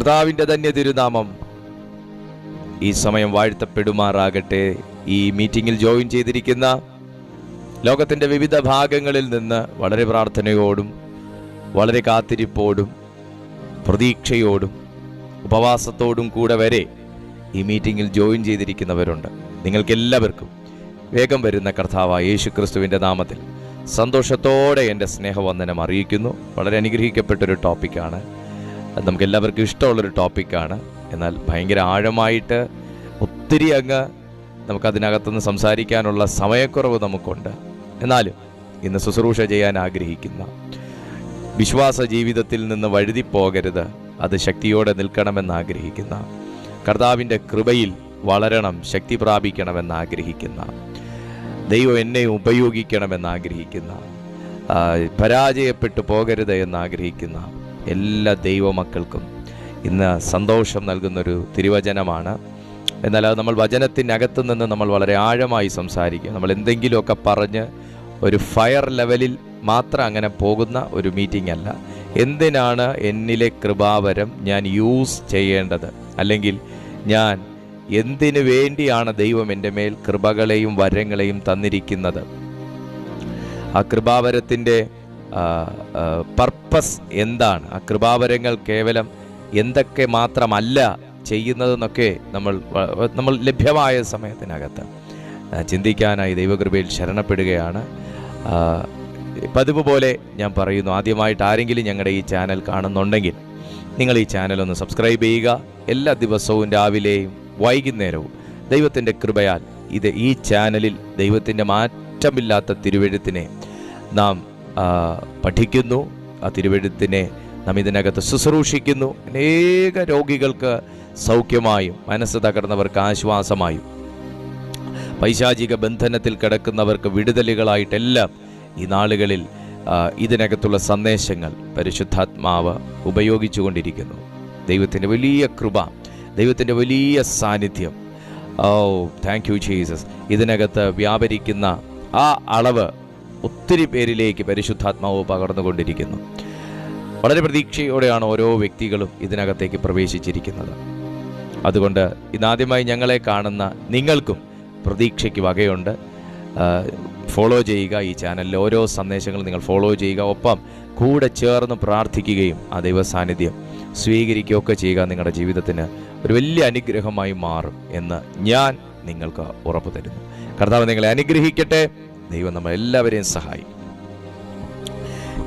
കർത്താവിൻ്റെ ധന്യ തിരുനാമം ഈ സമയം വാഴ്ത്തപ്പെടുമാറാകട്ടെ. ഈ മീറ്റിങ്ങിൽ ജോയിൻ ചെയ്തിരിക്കുന്ന ലോകത്തിൻ്റെ വിവിധ ഭാഗങ്ങളിൽ നിന്ന് വളരെ പ്രാർത്ഥനയോടും വളരെ കാത്തിരിപ്പോടും പ്രതീക്ഷയോടും ഉപവാസത്തോടും കൂടെ വരെ ഈ മീറ്റിങ്ങിൽ ജോയിൻ ചെയ്തിരിക്കുന്നവരുണ്ട്. നിങ്ങൾക്കെല്ലാവർക്കും വേഗം വരുന്ന കർത്താവായ യേശുക്രിസ്തുവിൻ്റെ നാമത്തിൽ സന്തോഷത്തോടെ എൻ്റെ സ്നേഹവന്ദനം അറിയിക്കുന്നു. വളരെ അനുഗ്രഹിക്കപ്പെട്ടൊരു ടോപ്പിക്കാണ്, നമുക്കെല്ലാവർക്കും ഇഷ്ടമുള്ളൊരു ടോപ്പിക്കാണ്. എന്നാൽ ഭയങ്കര ആഴമായിട്ട് ഒത്തിരി അങ്ങ് നമുക്കതിനകത്തുനിന്ന് സംസാരിക്കാനുള്ള സമയക്കുറവ് നമുക്കുണ്ട്. എന്നാലും ഇന്ന് ശുശ്രൂഷ ചെയ്യാൻ ആഗ്രഹിക്കുന്ന, വിശ്വാസ ജീവിതത്തിൽ നിന്ന് വഴുതിപ്പോകരുത്, അത് ശക്തിയോടെ നിൽക്കണമെന്നാഗ്രഹിക്കുന്ന, കർത്താവിൻ്റെ കൃപയിൽ വളരണം, ശക്തി പ്രാപിക്കണമെന്നാഗ്രഹിക്കുന്ന, ദൈവം എന്നെ ഉപയോഗിക്കണമെന്നാഗ്രഹിക്കുന്ന, പരാജയപ്പെട്ടു പോകരുത് എന്നാഗ്രഹിക്കുന്ന എല്ലാ ദൈവമക്കൾക്കും ഇന്ന് സന്തോഷം നൽകുന്നൊരു തിരുവചനമാണ്. എന്നാൽ അത് നമ്മൾ വചനത്തിനകത്ത് നിന്ന് നമ്മൾ വളരെ ആഴമായി സംസാരിക്കും. നമ്മൾ എന്തെങ്കിലുമൊക്കെ പറഞ്ഞ് ഒരു ഫയർ ലെവലിൽ മാത്രം അങ്ങനെ പോകുന്ന ഒരു മീറ്റിംഗ് അല്ല. എന്തിനാണ് എന്നിലെ കൃപാവരം ഞാൻ യൂസ് ചെയ്യേണ്ടത്, അല്ലെങ്കിൽ ഞാൻ എന്തിനു വേണ്ടിയാണ് ദൈവം എൻ്റെ മേൽ കൃപകളെയും വരങ്ങളെയും തന്നിരിക്കുന്നത്, ആ കൃപാവരത്തിൻ്റെ പർപ്പസ് എന്താണ്, ആ കൃപാവരങ്ങൾ കേവലം എന്തൊക്കെ മാത്രമല്ല ചെയ്യുന്നതെന്നൊക്കെ നമ്മൾ ലഭ്യമായ സമയത്തിനകത്ത് ചിന്തിക്കാനായി ദൈവകൃപയിൽ ശരണപ്പെടുകയാണ്. പതിവ് പോലെ ഞാൻ പറയുന്നു, ആദ്യമായിട്ട് ആരെങ്കിലും ഞങ്ങളുടെ ഈ ചാനൽ കാണുന്നുണ്ടെങ്കിൽ നിങ്ങൾ ഈ ചാനൽ ഒന്ന് സബ്സ്ക്രൈബ് ചെയ്യുക. എല്ലാ ദിവസവും രാവിലെയും വൈകുന്നേരവും ദൈവത്തിൻ്റെ കൃപയാൽ ഈ ചാനലിൽ ദൈവത്തിൻ്റെ മാറ്റമില്ലാത്ത തിരുവെഴുത്തിനെ നാം പഠിക്കുന്നു. ആ തിരുവെഴുത്തിനെ നാം ഇതിനകത്ത് ശുശ്രൂഷിക്കുന്നു. അനേക രോഗികൾക്ക് സൗഖ്യമായും, മനസ്സ് തകർന്നവർക്ക് ആശ്വാസമായും, പൈശാചിക ബന്ധനത്തിൽ കിടക്കുന്നവർക്ക് വിടുതലുകളായിട്ടെല്ലാം ഈ നാളുകളിൽ ഇതിനകത്തുള്ള സന്ദേശങ്ങൾ പരിശുദ്ധാത്മാവ് ഉപയോഗിച്ചുകൊണ്ടിരിക്കുന്നു. ദൈവത്തിൻ്റെ വലിയ കൃപ, ദൈവത്തിൻ്റെ വലിയ സാന്നിധ്യം, താങ്ക് യു ജീസസ്, ഇതിനകത്ത് വ്യാപരിക്കുന്ന ആ അളവ് ഒത്തിരി പേരിലേക്ക് പരിശുദ്ധാത്മാവ് പകർന്നുകൊണ്ടിരിക്കുന്നു. വളരെ പ്രതീക്ഷയോടെയാണ് ഓരോ വ്യക്തികളും ഇതിനകത്തേക്ക് പ്രവേശിച്ചിരിക്കുന്നത്. അതുകൊണ്ട് ഇന്നാദ്യമായി ഞങ്ങളെ കാണുന്ന നിങ്ങൾക്കും പ്രതീക്ഷയ്ക്ക് വകയുണ്ട്. ഫോളോ ചെയ്യുക, ഈ ചാനലിലെ ഓരോ സന്ദേശങ്ങളും നിങ്ങൾ ഫോളോ ചെയ്യുക. ഒപ്പം കൂടെ ചേർന്ന് പ്രാർത്ഥിക്കുകയും ആ ദൈവ സാന്നിധ്യം സ്വീകരിക്കുകയൊക്കെ ചെയ്യുക. നിങ്ങളുടെ ജീവിതത്തിന് ഒരു വലിയ അനുഗ്രഹമായി മാറും എന്ന് ഞാൻ നിങ്ങൾക്ക് ഉറപ്പു തരുന്നു. കർത്താവ് നിങ്ങളെ അനുഗ്രഹിക്കട്ടെ. ദൈവം നമ്മളെല്ലാവരെയും സഹായിക്കും.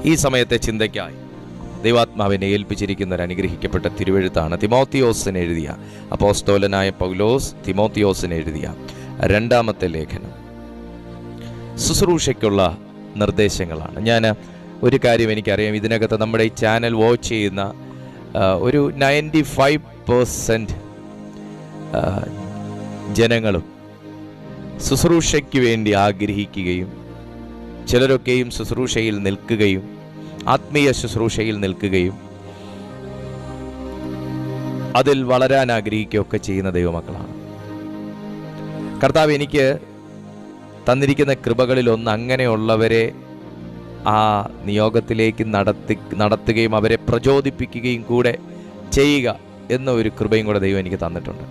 ഈ സമയത്തെ ചിന്തയ്ക്കായി ദൈവാത്മാവിനെ ഏൽപ്പിച്ചിരിക്കുന്ന ഒരു അനുഗ്രഹിക്കപ്പെട്ട തിരുവെഴുത്താണ് തിമോത്തിയോസിന് എഴുതിയ, അപ്പോസ്തലനായ പൗലോസ് തിമോത്തിയോസിന് എഴുതിയ രണ്ടാമത്തെ ലേഖനം. ശുശ്രൂഷയ്ക്കുള്ള നിർദ്ദേശങ്ങളാണ്. ഞാൻ ഒരു കാര്യം എനിക്കറിയാം, ഇതിനകത്ത് നമ്മുടെ ഈ ചാനൽ വാച്ച് ചെയ്യുന്ന ഒരു 95% ജനങ്ങളും ശുശ്രൂഷയ്ക്ക് വേണ്ടി ആഗ്രഹിക്കുകയും, ചിലരൊക്കെയും ശുശ്രൂഷയിൽ നിൽക്കുകയും, ആത്മീയ ശുശ്രൂഷയിൽ നിൽക്കുകയും അതിൽ വളരാൻ ആഗ്രഹിക്കുകയൊക്കെ ചെയ്യുന്ന ദൈവമക്കളാണ്. കർത്താവ് എനിക്ക് തന്നിരിക്കുന്ന കൃപകളിലൊന്ന് അങ്ങനെയുള്ളവരെ ആ നിയോഗത്തിലേക്ക് നടത്തുകയും അവരെ പ്രചോദിപ്പിക്കുകയും കൂടെ ചെയ്യുക എന്ന ഒരു കൃപയും കൂടെ ദൈവം എനിക്ക് തന്നിട്ടുണ്ട്.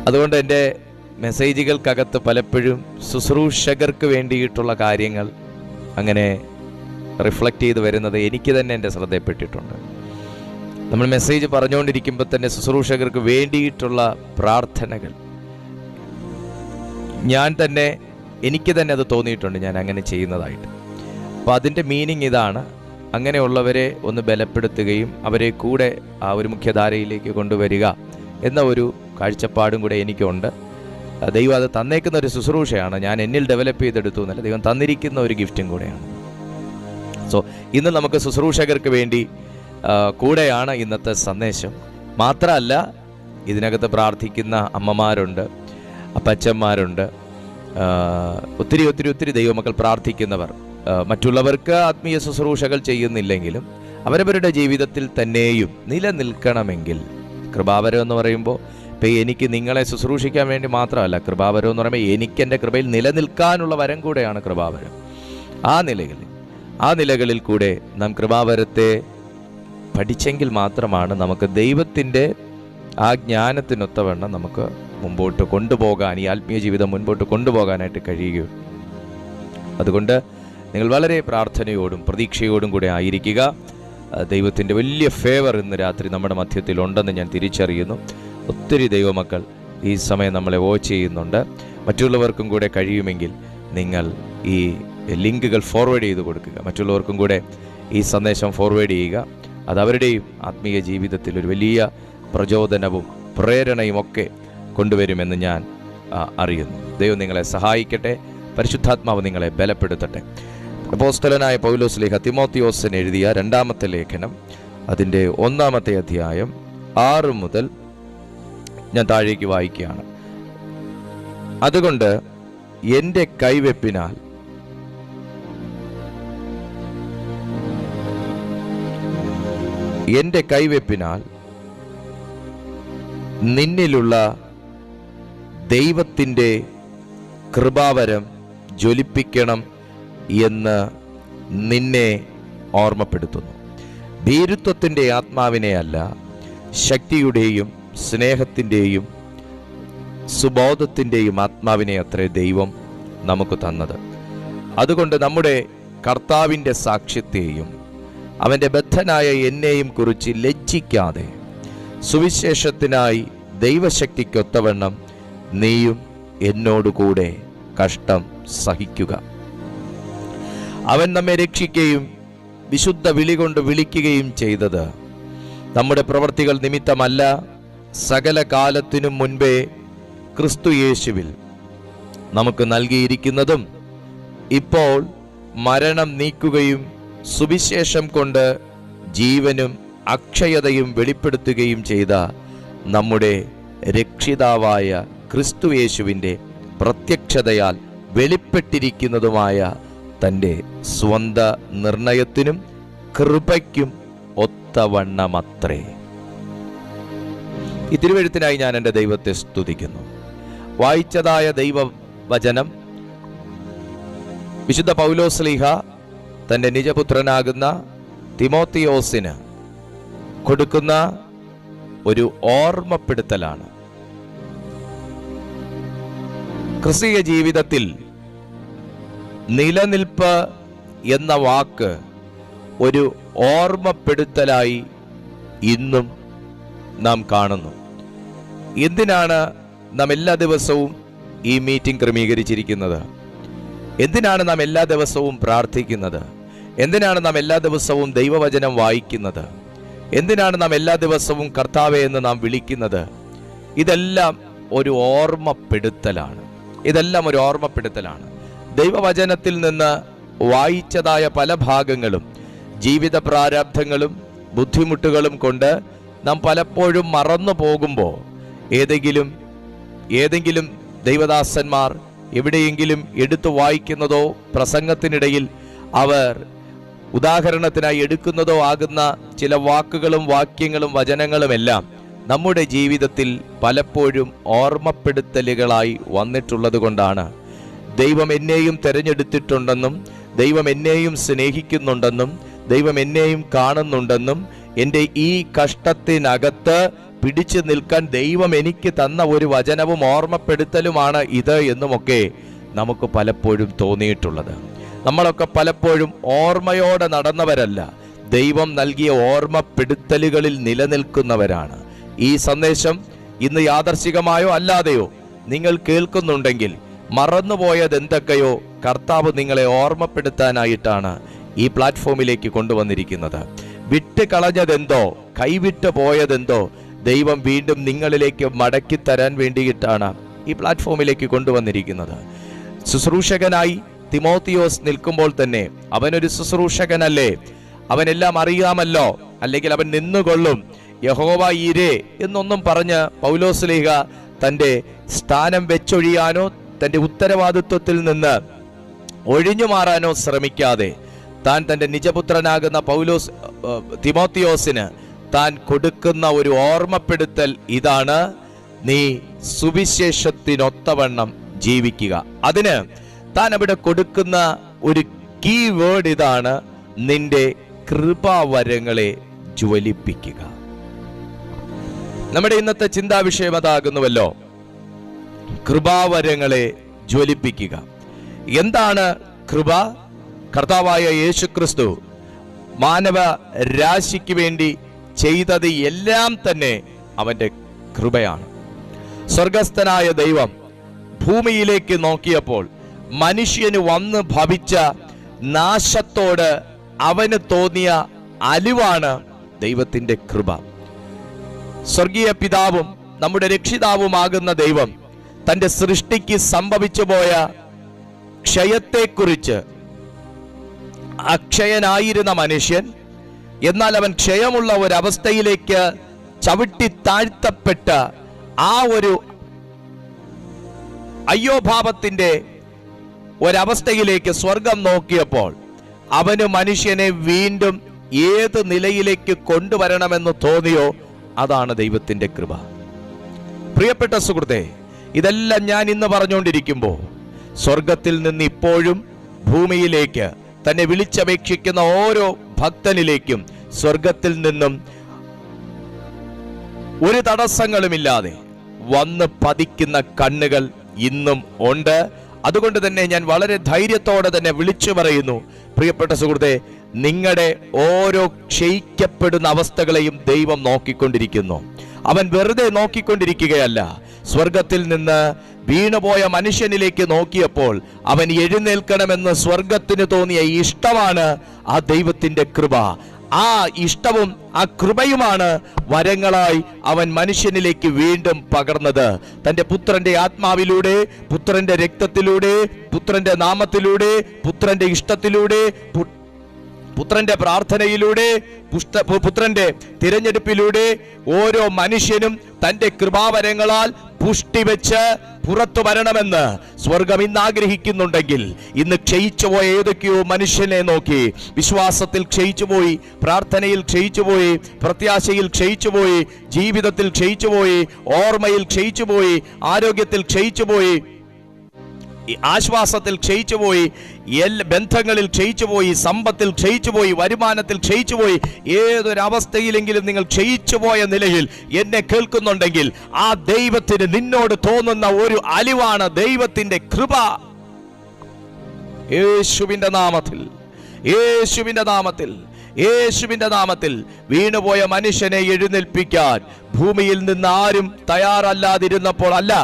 അതുകൊണ്ട് എൻ്റെ മെസ്സേജുകൾക്കകത്ത് പലപ്പോഴും ശുശ്രൂഷകർക്ക് വേണ്ടിയിട്ടുള്ള കാര്യങ്ങൾ അങ്ങനെ റിഫ്ലക്റ്റ് ചെയ്ത് വരുന്നത് എനിക്ക് തന്നെ എൻ്റെ ശ്രദ്ധയിൽപ്പെട്ടിട്ടുണ്ട്. നമ്മൾ മെസ്സേജ് പറഞ്ഞുകൊണ്ടിരിക്കുമ്പോൾ തന്നെ ശുശ്രൂഷകർക്ക് വേണ്ടിയിട്ടുള്ള പ്രാർത്ഥനകൾ എനിക്ക് തന്നെ അത് തോന്നിയിട്ടുണ്ട്, ഞാൻ അങ്ങനെ ചെയ്യുന്നതായിട്ട്. അപ്പോൾ അതിൻ്റെ മീനിങ് ഇതാണ്, അങ്ങനെയുള്ളവരെ ഒന്ന് ബലപ്പെടുത്തുകയും അവരെ കൂടെ ആ ഒരു മുഖ്യധാരയിലേക്ക് കൊണ്ടുവരിക എന്ന ഒരു കാഴ്ചപ്പാടും കൂടെ എനിക്കുണ്ട്. ദൈവം അത് തന്നേക്കുന്ന ഒരു ശുശ്രൂഷയാണ്, ഞാൻ എന്നിൽ ഡെവലപ്പ് ചെയ്തെടുത്തു എന്നല്ല, ദൈവം തന്നിരിക്കുന്ന ഒരു ഗിഫ്റ്റും കൂടെയാണ്. സോ ഇന്ന് നമുക്ക് ശുശ്രൂഷകർക്ക് വേണ്ടി കൂടെയാണ് ഇന്നത്തെ സന്ദേശം. മാത്രമല്ല, ഇതിനകത്ത് പ്രാർത്ഥിക്കുന്ന അമ്മമാരുണ്ട്, അപ്പച്ചന്മാരുണ്ട്, ഒത്തിരി ദൈവമക്കൾ പ്രാർത്ഥിക്കുന്നവർ, മറ്റുള്ളവർക്ക് ആത്മീയ ശുശ്രൂഷകൾ ചെയ്യുന്നില്ലെങ്കിലും അവരവരുടെ ജീവിതത്തിൽ തന്നെയും നിലനിൽക്കണമെങ്കിൽ, കൃപാവരം എന്ന് പറയുമ്പോൾ ഇപ്പം എനിക്ക് നിങ്ങളെ ശുശ്രൂഷിക്കാൻ വേണ്ടി മാത്രമല്ല, കൃപാവരം എന്ന് പറയുമ്പോൾ എനിക്ക് എൻ്റെ കൃപയിൽ നിലനിൽക്കാനുള്ള വരം കൂടെയാണ് കൃപാവരം. ആ നിലകളിൽ കൂടെ നാം കൃപാവരത്തെ പഠിച്ചെങ്കിൽ മാത്രമാണ് നമുക്ക് ദൈവത്തിൻ്റെ ആ ജ്ഞാനത്തിനൊത്തവണ്ണം നമുക്ക് മുമ്പോട്ട് കൊണ്ടുപോകാൻ, ഈ ആത്മീയ ജീവിതം മുൻപോട്ട് കൊണ്ടുപോകാനായിട്ട് കഴിയുകയുള്ളൂ. അതുകൊണ്ട് നിങ്ങൾ വളരെ പ്രാർത്ഥനയോടും പ്രതീക്ഷയോടും കൂടെ ആയിരിക്കുക. ദൈവത്തിൻ്റെ വലിയ ഫേവർ ഇന്ന് രാത്രി നമ്മുടെ മധ്യത്തിലുണ്ടെന്ന് ഞാൻ തിരിച്ചറിയുന്നു. ഒത്തിരി ദൈവമക്കൾ ഈ സമയം നമ്മളെ വാച്ച് ചെയ്യുന്നുണ്ട്. മറ്റുള്ളവർക്കും കൂടെ കഴിയുമെങ്കിൽ നിങ്ങൾ ഈ ലിങ്കുകൾ ഫോർവേഡ് ചെയ്ത് കൊടുക്കുക. മറ്റുള്ളവർക്കും കൂടെ ഈ സന്ദേശം ഫോർവേഡ് ചെയ്യുക. അത് അവരുടെയും ആത്മീയ ജീവിതത്തിൽ ഒരു വലിയ പ്രചോദനവും പ്രേരണയും ഒക്കെ കൊണ്ടുവരുമെന്ന് ഞാൻ അറിയുന്നു. ദൈവം നിങ്ങളെ സഹായിക്കട്ടെ. പരിശുദ്ധാത്മാവ് നിങ്ങളെ ബലപ്പെടുത്തട്ടെ. അപ്പോസ്തലനായ പൗലോസ് ലേഖ തിമോത്തിയോസിന് എഴുതിയ 2-ാമത്തെ ലേഖനം, അതിൻ്റെ 1-ാമത്തെ അധ്യായം 6 മുതൽ ഞാൻ താഴേക്ക് വായിക്കുകയാണ്. അതുകൊണ്ട് എൻ്റെ കൈവെപ്പിനാൽ നിന്നിലുള്ള ദൈവത്തിൻ്റെ കൃപാവരം ജ്വലിപ്പിക്കണം എന്ന് നിന്നെ ഓർമ്മപ്പെടുത്തുന്നു. ഭീരുത്വത്തിൻ്റെ ആത്മാവിനെ അല്ല, ശക്തിയുടെയും സ്നേഹത്തിൻ്റെയും സുബോധത്തിൻ്റെയും ആത്മാവിനെ അത്രേ ദൈവം നമുക്ക് തന്നത്. അതുകൊണ്ട് നമ്മുടെ കർത്താവിൻ്റെ സാക്ഷ്യത്തെയും അവൻ്റെ ബദ്ധനായ എന്നെയും കുറിച്ച് ലജ്ജിക്കാതെ സുവിശേഷത്തിനായി ദൈവശക്തിക്കൊത്തവണ്ണം നീയും എന്നോടുകൂടെ കഷ്ടം സഹിക്കുക. അവൻ നമ്മെ രക്ഷിക്കുകയും വിശുദ്ധ വിളി കൊണ്ട് വിളിക്കുകയും ചെയ്തത് നമ്മുടെ പ്രവൃത്തികൾ നിമിത്തമല്ല, സകല കാലത്തിനും മുൻപേ ക്രിസ്തു യേശുവിൽ നമുക്ക് നൽകിയിരിക്കുന്നതും ഇപ്പോൾ മരണം നീക്കുകയും സുവിശേഷം കൊണ്ട് ജീവനും അക്ഷയതയും വെളിപ്പെടുത്തുകയും ചെയ്ത നമ്മുടെ രക്ഷിതാവായ ക്രിസ്തു യേശുവിൻ്റെ പ്രത്യക്ഷതയാൽ വെളിപ്പെട്ടിരിക്കുന്നതുമായ തൻ്റെ സ്വന്ത നിർണയത്തിനും കൃപയ്ക്കും ഒത്തവണ്ണമത്രേ. ഈ തിരുവെഴുത്തിനായി ഞാൻ എൻ്റെ ദൈവത്തെ സ്തുതിക്കുന്നു. വായിച്ചതായ ദൈവവചനം വിശുദ്ധ പൗലോസ് ശ്ലീഹ തൻ്റെ നിജപുത്രനാകുന്ന തിമോത്തിയോസിന് കൊടുക്കുന്ന ഒരു ഓർമ്മപ്പെടുത്തലാണ്. ക്രിസ്തീയ ജീവിതത്തിൽ നിലനിൽപ്പ് എന്ന വാക്ക് ഒരു ഓർമ്മപ്പെടുത്തലായി ഇന്നും നാം കാണുന്നു. എന്തിനാണ് നാം എല്ലാ ദിവസവും ഈ മീറ്റിംഗ് ക്രമീകരിച്ചിരിക്കുന്നത്? എന്തിനാണ് നാം എല്ലാ ദിവസവും പ്രാർത്ഥിക്കുന്നത്? എന്തിനാണ് നാം എല്ലാ ദിവസവും ദൈവവചനം വായിക്കുന്നത്? എന്തിനാണ് നാം എല്ലാ ദിവസവും കർത്താവേ എന്ന് നാം വിളിക്കുന്നത്? ഇതെല്ലാം ഒരു ഓർമ്മപ്പെടുത്തലാണ്. ദൈവവചനത്തിൽ നിന്ന് വായിച്ചതായ പല ഭാഗങ്ങളും ജീവിത പ്രാരാബ്ധങ്ങളും ബുദ്ധിമുട്ടുകളും കൊണ്ട് നാം പലപ്പോഴും മറന്നു പോകുമ്പോൾ ഏതെങ്കിലും ദൈവദാസന്മാർ എവിടെയെങ്കിലും എടുത്തു വായിക്കുന്നതോ പ്രസംഗത്തിനിടയിൽ അവർ ഉദാഹരണത്തിനായി എടുക്കുന്നതോ ആകുന്ന ചില വാക്കുകളും വാക്യങ്ങളും വചനങ്ങളുമെല്ലാം നമ്മുടെ ജീവിതത്തിൽ പലപ്പോഴും ഓർമ്മപ്പെടുത്തലുകളായി വന്നിട്ടുള്ളത് കൊണ്ടാണ് ദൈവം എന്നെയും തിരഞ്ഞെടുത്തിട്ടുണ്ടെന്നും ദൈവം എന്നെയും സ്നേഹിക്കുന്നുണ്ടെന്നും ദൈവം എന്നെയും കാണുന്നുണ്ടെന്നും എൻ്റെ ഈ കഷ്ടത്തിനകത്ത് പിടിച്ചു നിൽക്കാൻ ദൈവം എനിക്ക് തന്ന ഒരു വചനവും ഓർമ്മപ്പെടുത്തലുമാണ് ഇത് എന്നുമൊക്കെ നമുക്ക് പലപ്പോഴും തോന്നിയിട്ടുള്ളത്. നമ്മളൊക്കെ പലപ്പോഴും ഓർമ്മയോടെ നടന്നവരല്ല, ദൈവം നൽകിയ ഓർമ്മപ്പെടുത്തലുകളിൽ നിലനിൽക്കുന്നവരാണ്. ഈ സന്ദേശം ഇന്ന് യാദർശികമായോ അല്ലാതെയോ നിങ്ങൾ കേൾക്കുന്നുണ്ടെങ്കിൽ മറന്നുപോയത് എന്തൊക്കെയോ കർത്താവ് നിങ്ങളെ ഓർമ്മപ്പെടുത്താനായിട്ടാണ് ഈ പ്ലാറ്റ്ഫോമിലേക്ക് കൊണ്ടുവന്നിരിക്കുന്നത്. വിട്ട് കളഞ്ഞതെന്തോ, കൈവിട്ട് പോയതെന്തോ ദൈവം വീണ്ടും നിങ്ങളിലേക്ക് മടക്കി തരാൻ വേണ്ടിയിട്ടാണ് ഈ പ്ലാറ്റ്ഫോമിലേക്ക് കൊണ്ടുവന്നിരിക്കുന്നത്. ശുശ്രൂഷകനായി തിമോത്തിയോസ് നിൽക്കുമ്പോൾ തന്നെ അവനൊരു ശുശ്രൂഷകനല്ലേ? അവനെല്ലാം അറിയാമല്ലോ, അല്ലെങ്കിൽ അവൻ നിന്നുകൊള്ളും. യഹോവ ഈരേ എന്നൊന്നും പറഞ്ഞ് പൗലോസ് ശ്ലീഹ തൻ്റെ സ്ഥാനം വെച്ചൊഴിയാനോ തൻ്റെ ഉത്തരവാദിത്വത്തിൽ നിന്ന് ഒഴിഞ്ഞു മാറാനോ ശ്രമിക്കാതെ താൻ തൻ്റെ നിജപുത്രനാകുന്ന തിമോത്തിയോസിന് താൻ കൊടുക്കുന്ന ഒരു ഓർമ്മപ്പെടുത്തൽ ഇതാണ്: നീ സുവിശേഷത്തിനൊത്തവണ്ണം ജീവിക്കുക. അതിന് താൻ അവിടെ കൊടുക്കുന്ന ഒരു കീ വേർഡ് ഇതാണ്: നിന്റെ കൃപാവരങ്ങളെ ജ്വലിപ്പിക്കുക. നമ്മുടെ ഇന്നത്തെ ചിന്താ വിഷയം അതാകുന്നുവല്ലോ, കൃപാവരങ്ങളെ ജ്വലിപ്പിക്കുക. എന്താണ് കൃപ? കർത്താവായ യേശുക്രിസ്തു മാനവ രാശിക്ക് വേണ്ടി ചെയ്തത് എല്ലാം തന്നെ അവന്റെ കൃപയാണ്. സ്വർഗസ്ഥനായ ദൈവം ഭൂമിയിലേക്ക് നോക്കിയപ്പോൾ മനുഷ്യന് വന്ന് ഭവിച്ച നാശത്തോട് അവന് തോന്നിയ അലിവാണ് ദൈവത്തിന്റെ കൃപ. സ്വർഗീയ പിതാവും നമ്മുടെ രക്ഷിതാവുമാകുന്ന ദൈവം തന്റെ സൃഷ്ടിക്ക് സംഭവിച്ചു പോയ ക്ഷയത്തെക്കുറിച്ച്, അക്ഷയനായിരുന്ന മനുഷ്യൻ എന്നാൽ അവൻ ക്ഷയമുള്ള ഒരവസ്ഥയിലേക്ക് ചവിട്ടി താഴ്ത്തപ്പെട്ട ആ ഒരു അയ്യോഭാവത്തിന്റെ ഒരവസ്ഥയിലേക്ക് സ്വർഗം നോക്കിയപ്പോൾ അവന് മനുഷ്യനെ വീണ്ടും ഏത് നിലയിലേക്ക് കൊണ്ടുവരണമെന്ന് തോന്നിയോ അതാണ് ദൈവത്തിന്റെ കൃപ. പ്രിയപ്പെട്ട സുഹൃത്തേ, ഇതെല്ലാം ഞാൻ ഇന്ന് പറഞ്ഞുകൊണ്ടിരിക്കുമ്പോൾ സ്വർഗത്തിൽ നിന്ന് ഇപ്പോഴും ഭൂമിയിലേക്ക് തന്നെ വിളിച്ചപേക്ഷിക്കുന്ന ഓരോ ഭക്തനിലേക്കും സ്വർഗത്തിൽ നിന്നും ഒരു തടസ്സങ്ങളുമില്ലാതെ വന്ന് പതിക്കുന്ന കണ്ണുകൾ ഇന്നും ഉണ്ട്. അതുകൊണ്ട് തന്നെ ഞാൻ വളരെ ധൈര്യത്തോടെ തന്നെ വിളിച്ചു പറയുന്നു, പ്രിയപ്പെട്ട സുഹൃത്തെ, നിങ്ങളുടെ ഓരോ ക്ഷയിക്കപ്പെടുന്ന അവസ്ഥകളെയും ദൈവം നോക്കിക്കൊണ്ടിരിക്കുന്നു. അവൻ വെറുതെ നോക്കിക്കൊണ്ടിരിക്കുകയല്ല. സ്വർഗത്തിൽ നിന്ന് വീണുപോയ മനുഷ്യനിലേക്ക് നോക്കിയപ്പോൾ അവൻ എഴുന്നേൽക്കണമെന്ന് സ്വർഗത്തിന് തോന്നിയ ഇഷ്ടമാണ് ആ ദൈവത്തിന്റെ കൃപ. ആ ഇഷ്ടവും ആ കൃപയുമാണ് വരങ്ങളായി അവൻ മനുഷ്യനിലേക്ക് വീണ്ടും പകർന്നത്. തന്റെ പുത്രന്റെ ആത്മാവിലൂടെ, പുത്രന്റെ രക്തത്തിലൂടെ, പുത്രന്റെ നാമത്തിലൂടെ, പുത്രന്റെ ഇഷ്ടത്തിലൂടെ, പുത്രന്റെ പ്രാർത്ഥനയിലൂടെ, പുത്രന്റെ തിരഞ്ഞെടുപ്പിലൂടെ ഓരോ മനുഷ്യനും തന്റെ കൃപാവരങ്ങളാൽ പുഷ്ടി വെച്ച് പുറത്തു വരണമെന്ന് സ്വർഗം ഇന്ന് ആഗ്രഹിക്കുന്നുണ്ടെങ്കിൽ, ഇന്ന് ക്ഷയിച്ചുപോയ ഏതൊക്കെയോ മനുഷ്യനെ നോക്കി വിശ്വാസത്തിൽ ക്ഷയിച്ചുപോയി, പ്രാർത്ഥനയിൽ ക്ഷയിച്ചുപോയി, പ്രത്യാശയിൽ ക്ഷയിച്ചുപോയി, ജീവിതത്തിൽ ക്ഷയിച്ചുപോയി, ഓർമ്മയിൽ ക്ഷയിച്ചുപോയി, ആരോഗ്യത്തിൽ ക്ഷയിച്ചുപോയി, ആശ്വാസത്തിൽ ക്ഷയിച്ചുപോയി, ബന്ധങ്ങളിൽ ക്ഷയിച്ചുപോയി, സമ്പത്തിൽ ക്ഷയിച്ചുപോയി, വരുമാനത്തിൽ ക്ഷയിച്ചുപോയി, ഏതൊരവസ്ഥയിലെങ്കിലും നിങ്ങൾ ക്ഷയിച്ചുപോയ നിലയിൽ എന്നെ കേൾക്കുന്നുണ്ടെങ്കിൽ ആ ദൈവത്തിന് നിന്നോട് തോന്നുന്ന ഒരു അലിവാണ് ദൈവത്തിന്റെ കൃപ. യേശുവിന്റെ നാമത്തിൽ, യേശുവിന്റെ നാമത്തിൽ, യേശുവിന്റെ നാമത്തിൽ വീണുപോയ മനുഷ്യനെ എഴുന്നേൽപ്പിക്കാൻ ഭൂമിയിൽ നിന്ന് ആരും തയ്യാറല്ലാതിരുന്നപ്പോൾ, അല്ല,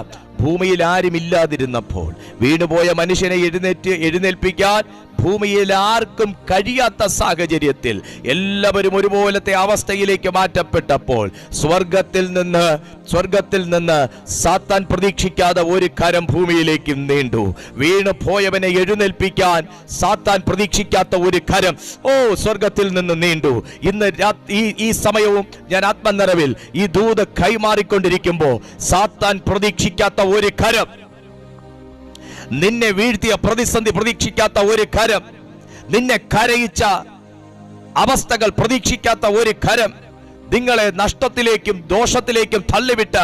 ഭൂമിയിൽ ആരും ഇല്ലാതിരുന്നപ്പോൾ വീണുപോയ മനുഷ്യനെ എഴുന്നേൽപ്പിക്കാൻ ഭൂമിയിൽ ആർക്കും കഴിയാത്ത സാഹചര്യത്തിൽ എല്ലാവരും ഒരുപോലത്തെ അവസ്ഥയിലേക്ക് മാറ്റപ്പെട്ടപ്പോൾ സ്വർഗത്തിൽ നിന്ന് സാത്താൻ പ്രതീക്ഷിക്കാതെ ഒരു കരം ഭൂമിയിലേക്ക് നീണ്ടു. വീണു പോയവനെ എഴുന്നേൽപ്പിക്കാൻ സാത്താൻ പ്രതീക്ഷിക്കാത്ത ഒരു കരം സ്വർഗത്തിൽ നിന്ന് നീണ്ടു. ഇന്ന് ഈ സമയവും ഞാൻ ആത്മനിറവിൽ ഈ ദൂത് കൈമാറിക്കൊണ്ടിരിക്കുമ്പോൾ സാത്താൻ പ്രതീക്ഷിക്കാത്ത ഒരു കരം, നിന്നെ വീഴ്ത്തിയ പ്രതിസന്ധി പ്രതീക്ഷിക്കാത്ത ഒരു കരം, നിന്നെ കരയിച്ച അവസ്ഥകൾ പ്രതീക്ഷിക്കാത്ത ഒരു കരം, നിങ്ങളെ നഷ്ടത്തിലേക്കും ദോഷത്തിലേക്കും തള്ളിവിട്ട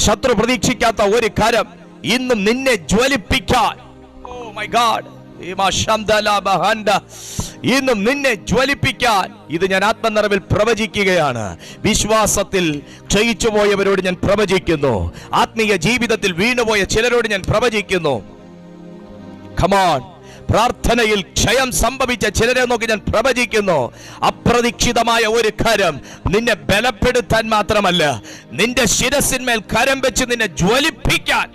ശത്രു പ്രതീക്ഷിക്കാത്ത ഒരു കരം ഇന്നും നിന്നെ ജ്വലിപ്പിക്കാൻ, ഓ മൈ ഗാഡ്, ഇന്നും നിന്നെ ജ്വലിപ്പിക്കാൻ ഇത് ഞാൻ ആത്മനിറവിൽ പ്രവചിക്കുകയാണ്. വിശ്വാസത്തിൽ ക്ഷയിച്ചുപോയവരോട് ഞാൻ പ്രവചിക്കുന്നു. ആത്മീയ ജീവിതത്തിൽ വീണുപോയ ചിലരോട് ഞാൻ പ്രവചിക്കുന്നു. കമോൺ, പ്രാർത്ഥനയിൽ ക്ഷയം സംഭവിച്ച ചിലരെ നോക്കി ഞാൻ പ്രവചിക്കുന്നു. അപ്രതീക്ഷിതമായ ഒരു കരം നിന്നെ ബലപ്പെടുത്താൻ മാത്രമല്ല, നിന്റെ ശിരസിന്മേൽ കരം വെച്ച് നിന്നെ ജ്വലിപ്പിക്കാൻ.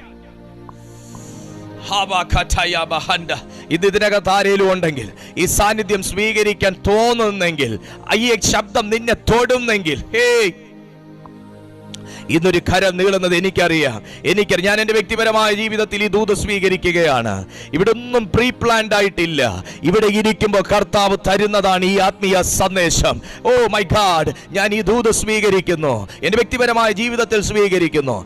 ഇത് ഇതിനകത്ത് ആരേലും ഉണ്ടെങ്കിൽ, ഈ സാന്നിധ്യം സ്വീകരിക്കാൻ തോന്നുന്നെങ്കിൽ, ഈ ശബ്ദം നിന്നെ തൊടുന്നെങ്കിൽ, ഇന്നൊരു കരം നീളുന്നത് എനിക്കറിയാം. ഞാൻ എൻ്റെ വ്യക്തിപരമായ ജീവിതത്തിൽ ഈ ദൂത് സ്വീകരിക്കുകയാണ്. ഇവിടെ ഒന്നും പ്രീ പ്ലാൻഡ് ആയിട്ടില്ല. ഇവിടെ ഇരിക്കുമ്പോൾ കർത്താവ് തരുന്നതാണ് ഈ ആത്മീയ സന്ദേശം. ഓ മൈ ഗാഡ്, ഞാൻ ഈ ദൂത് സ്വീകരിക്കുന്നു, എൻ്റെ വ്യക്തിപരമായ ജീവിതത്തിൽ സ്വീകരിക്കുന്നു.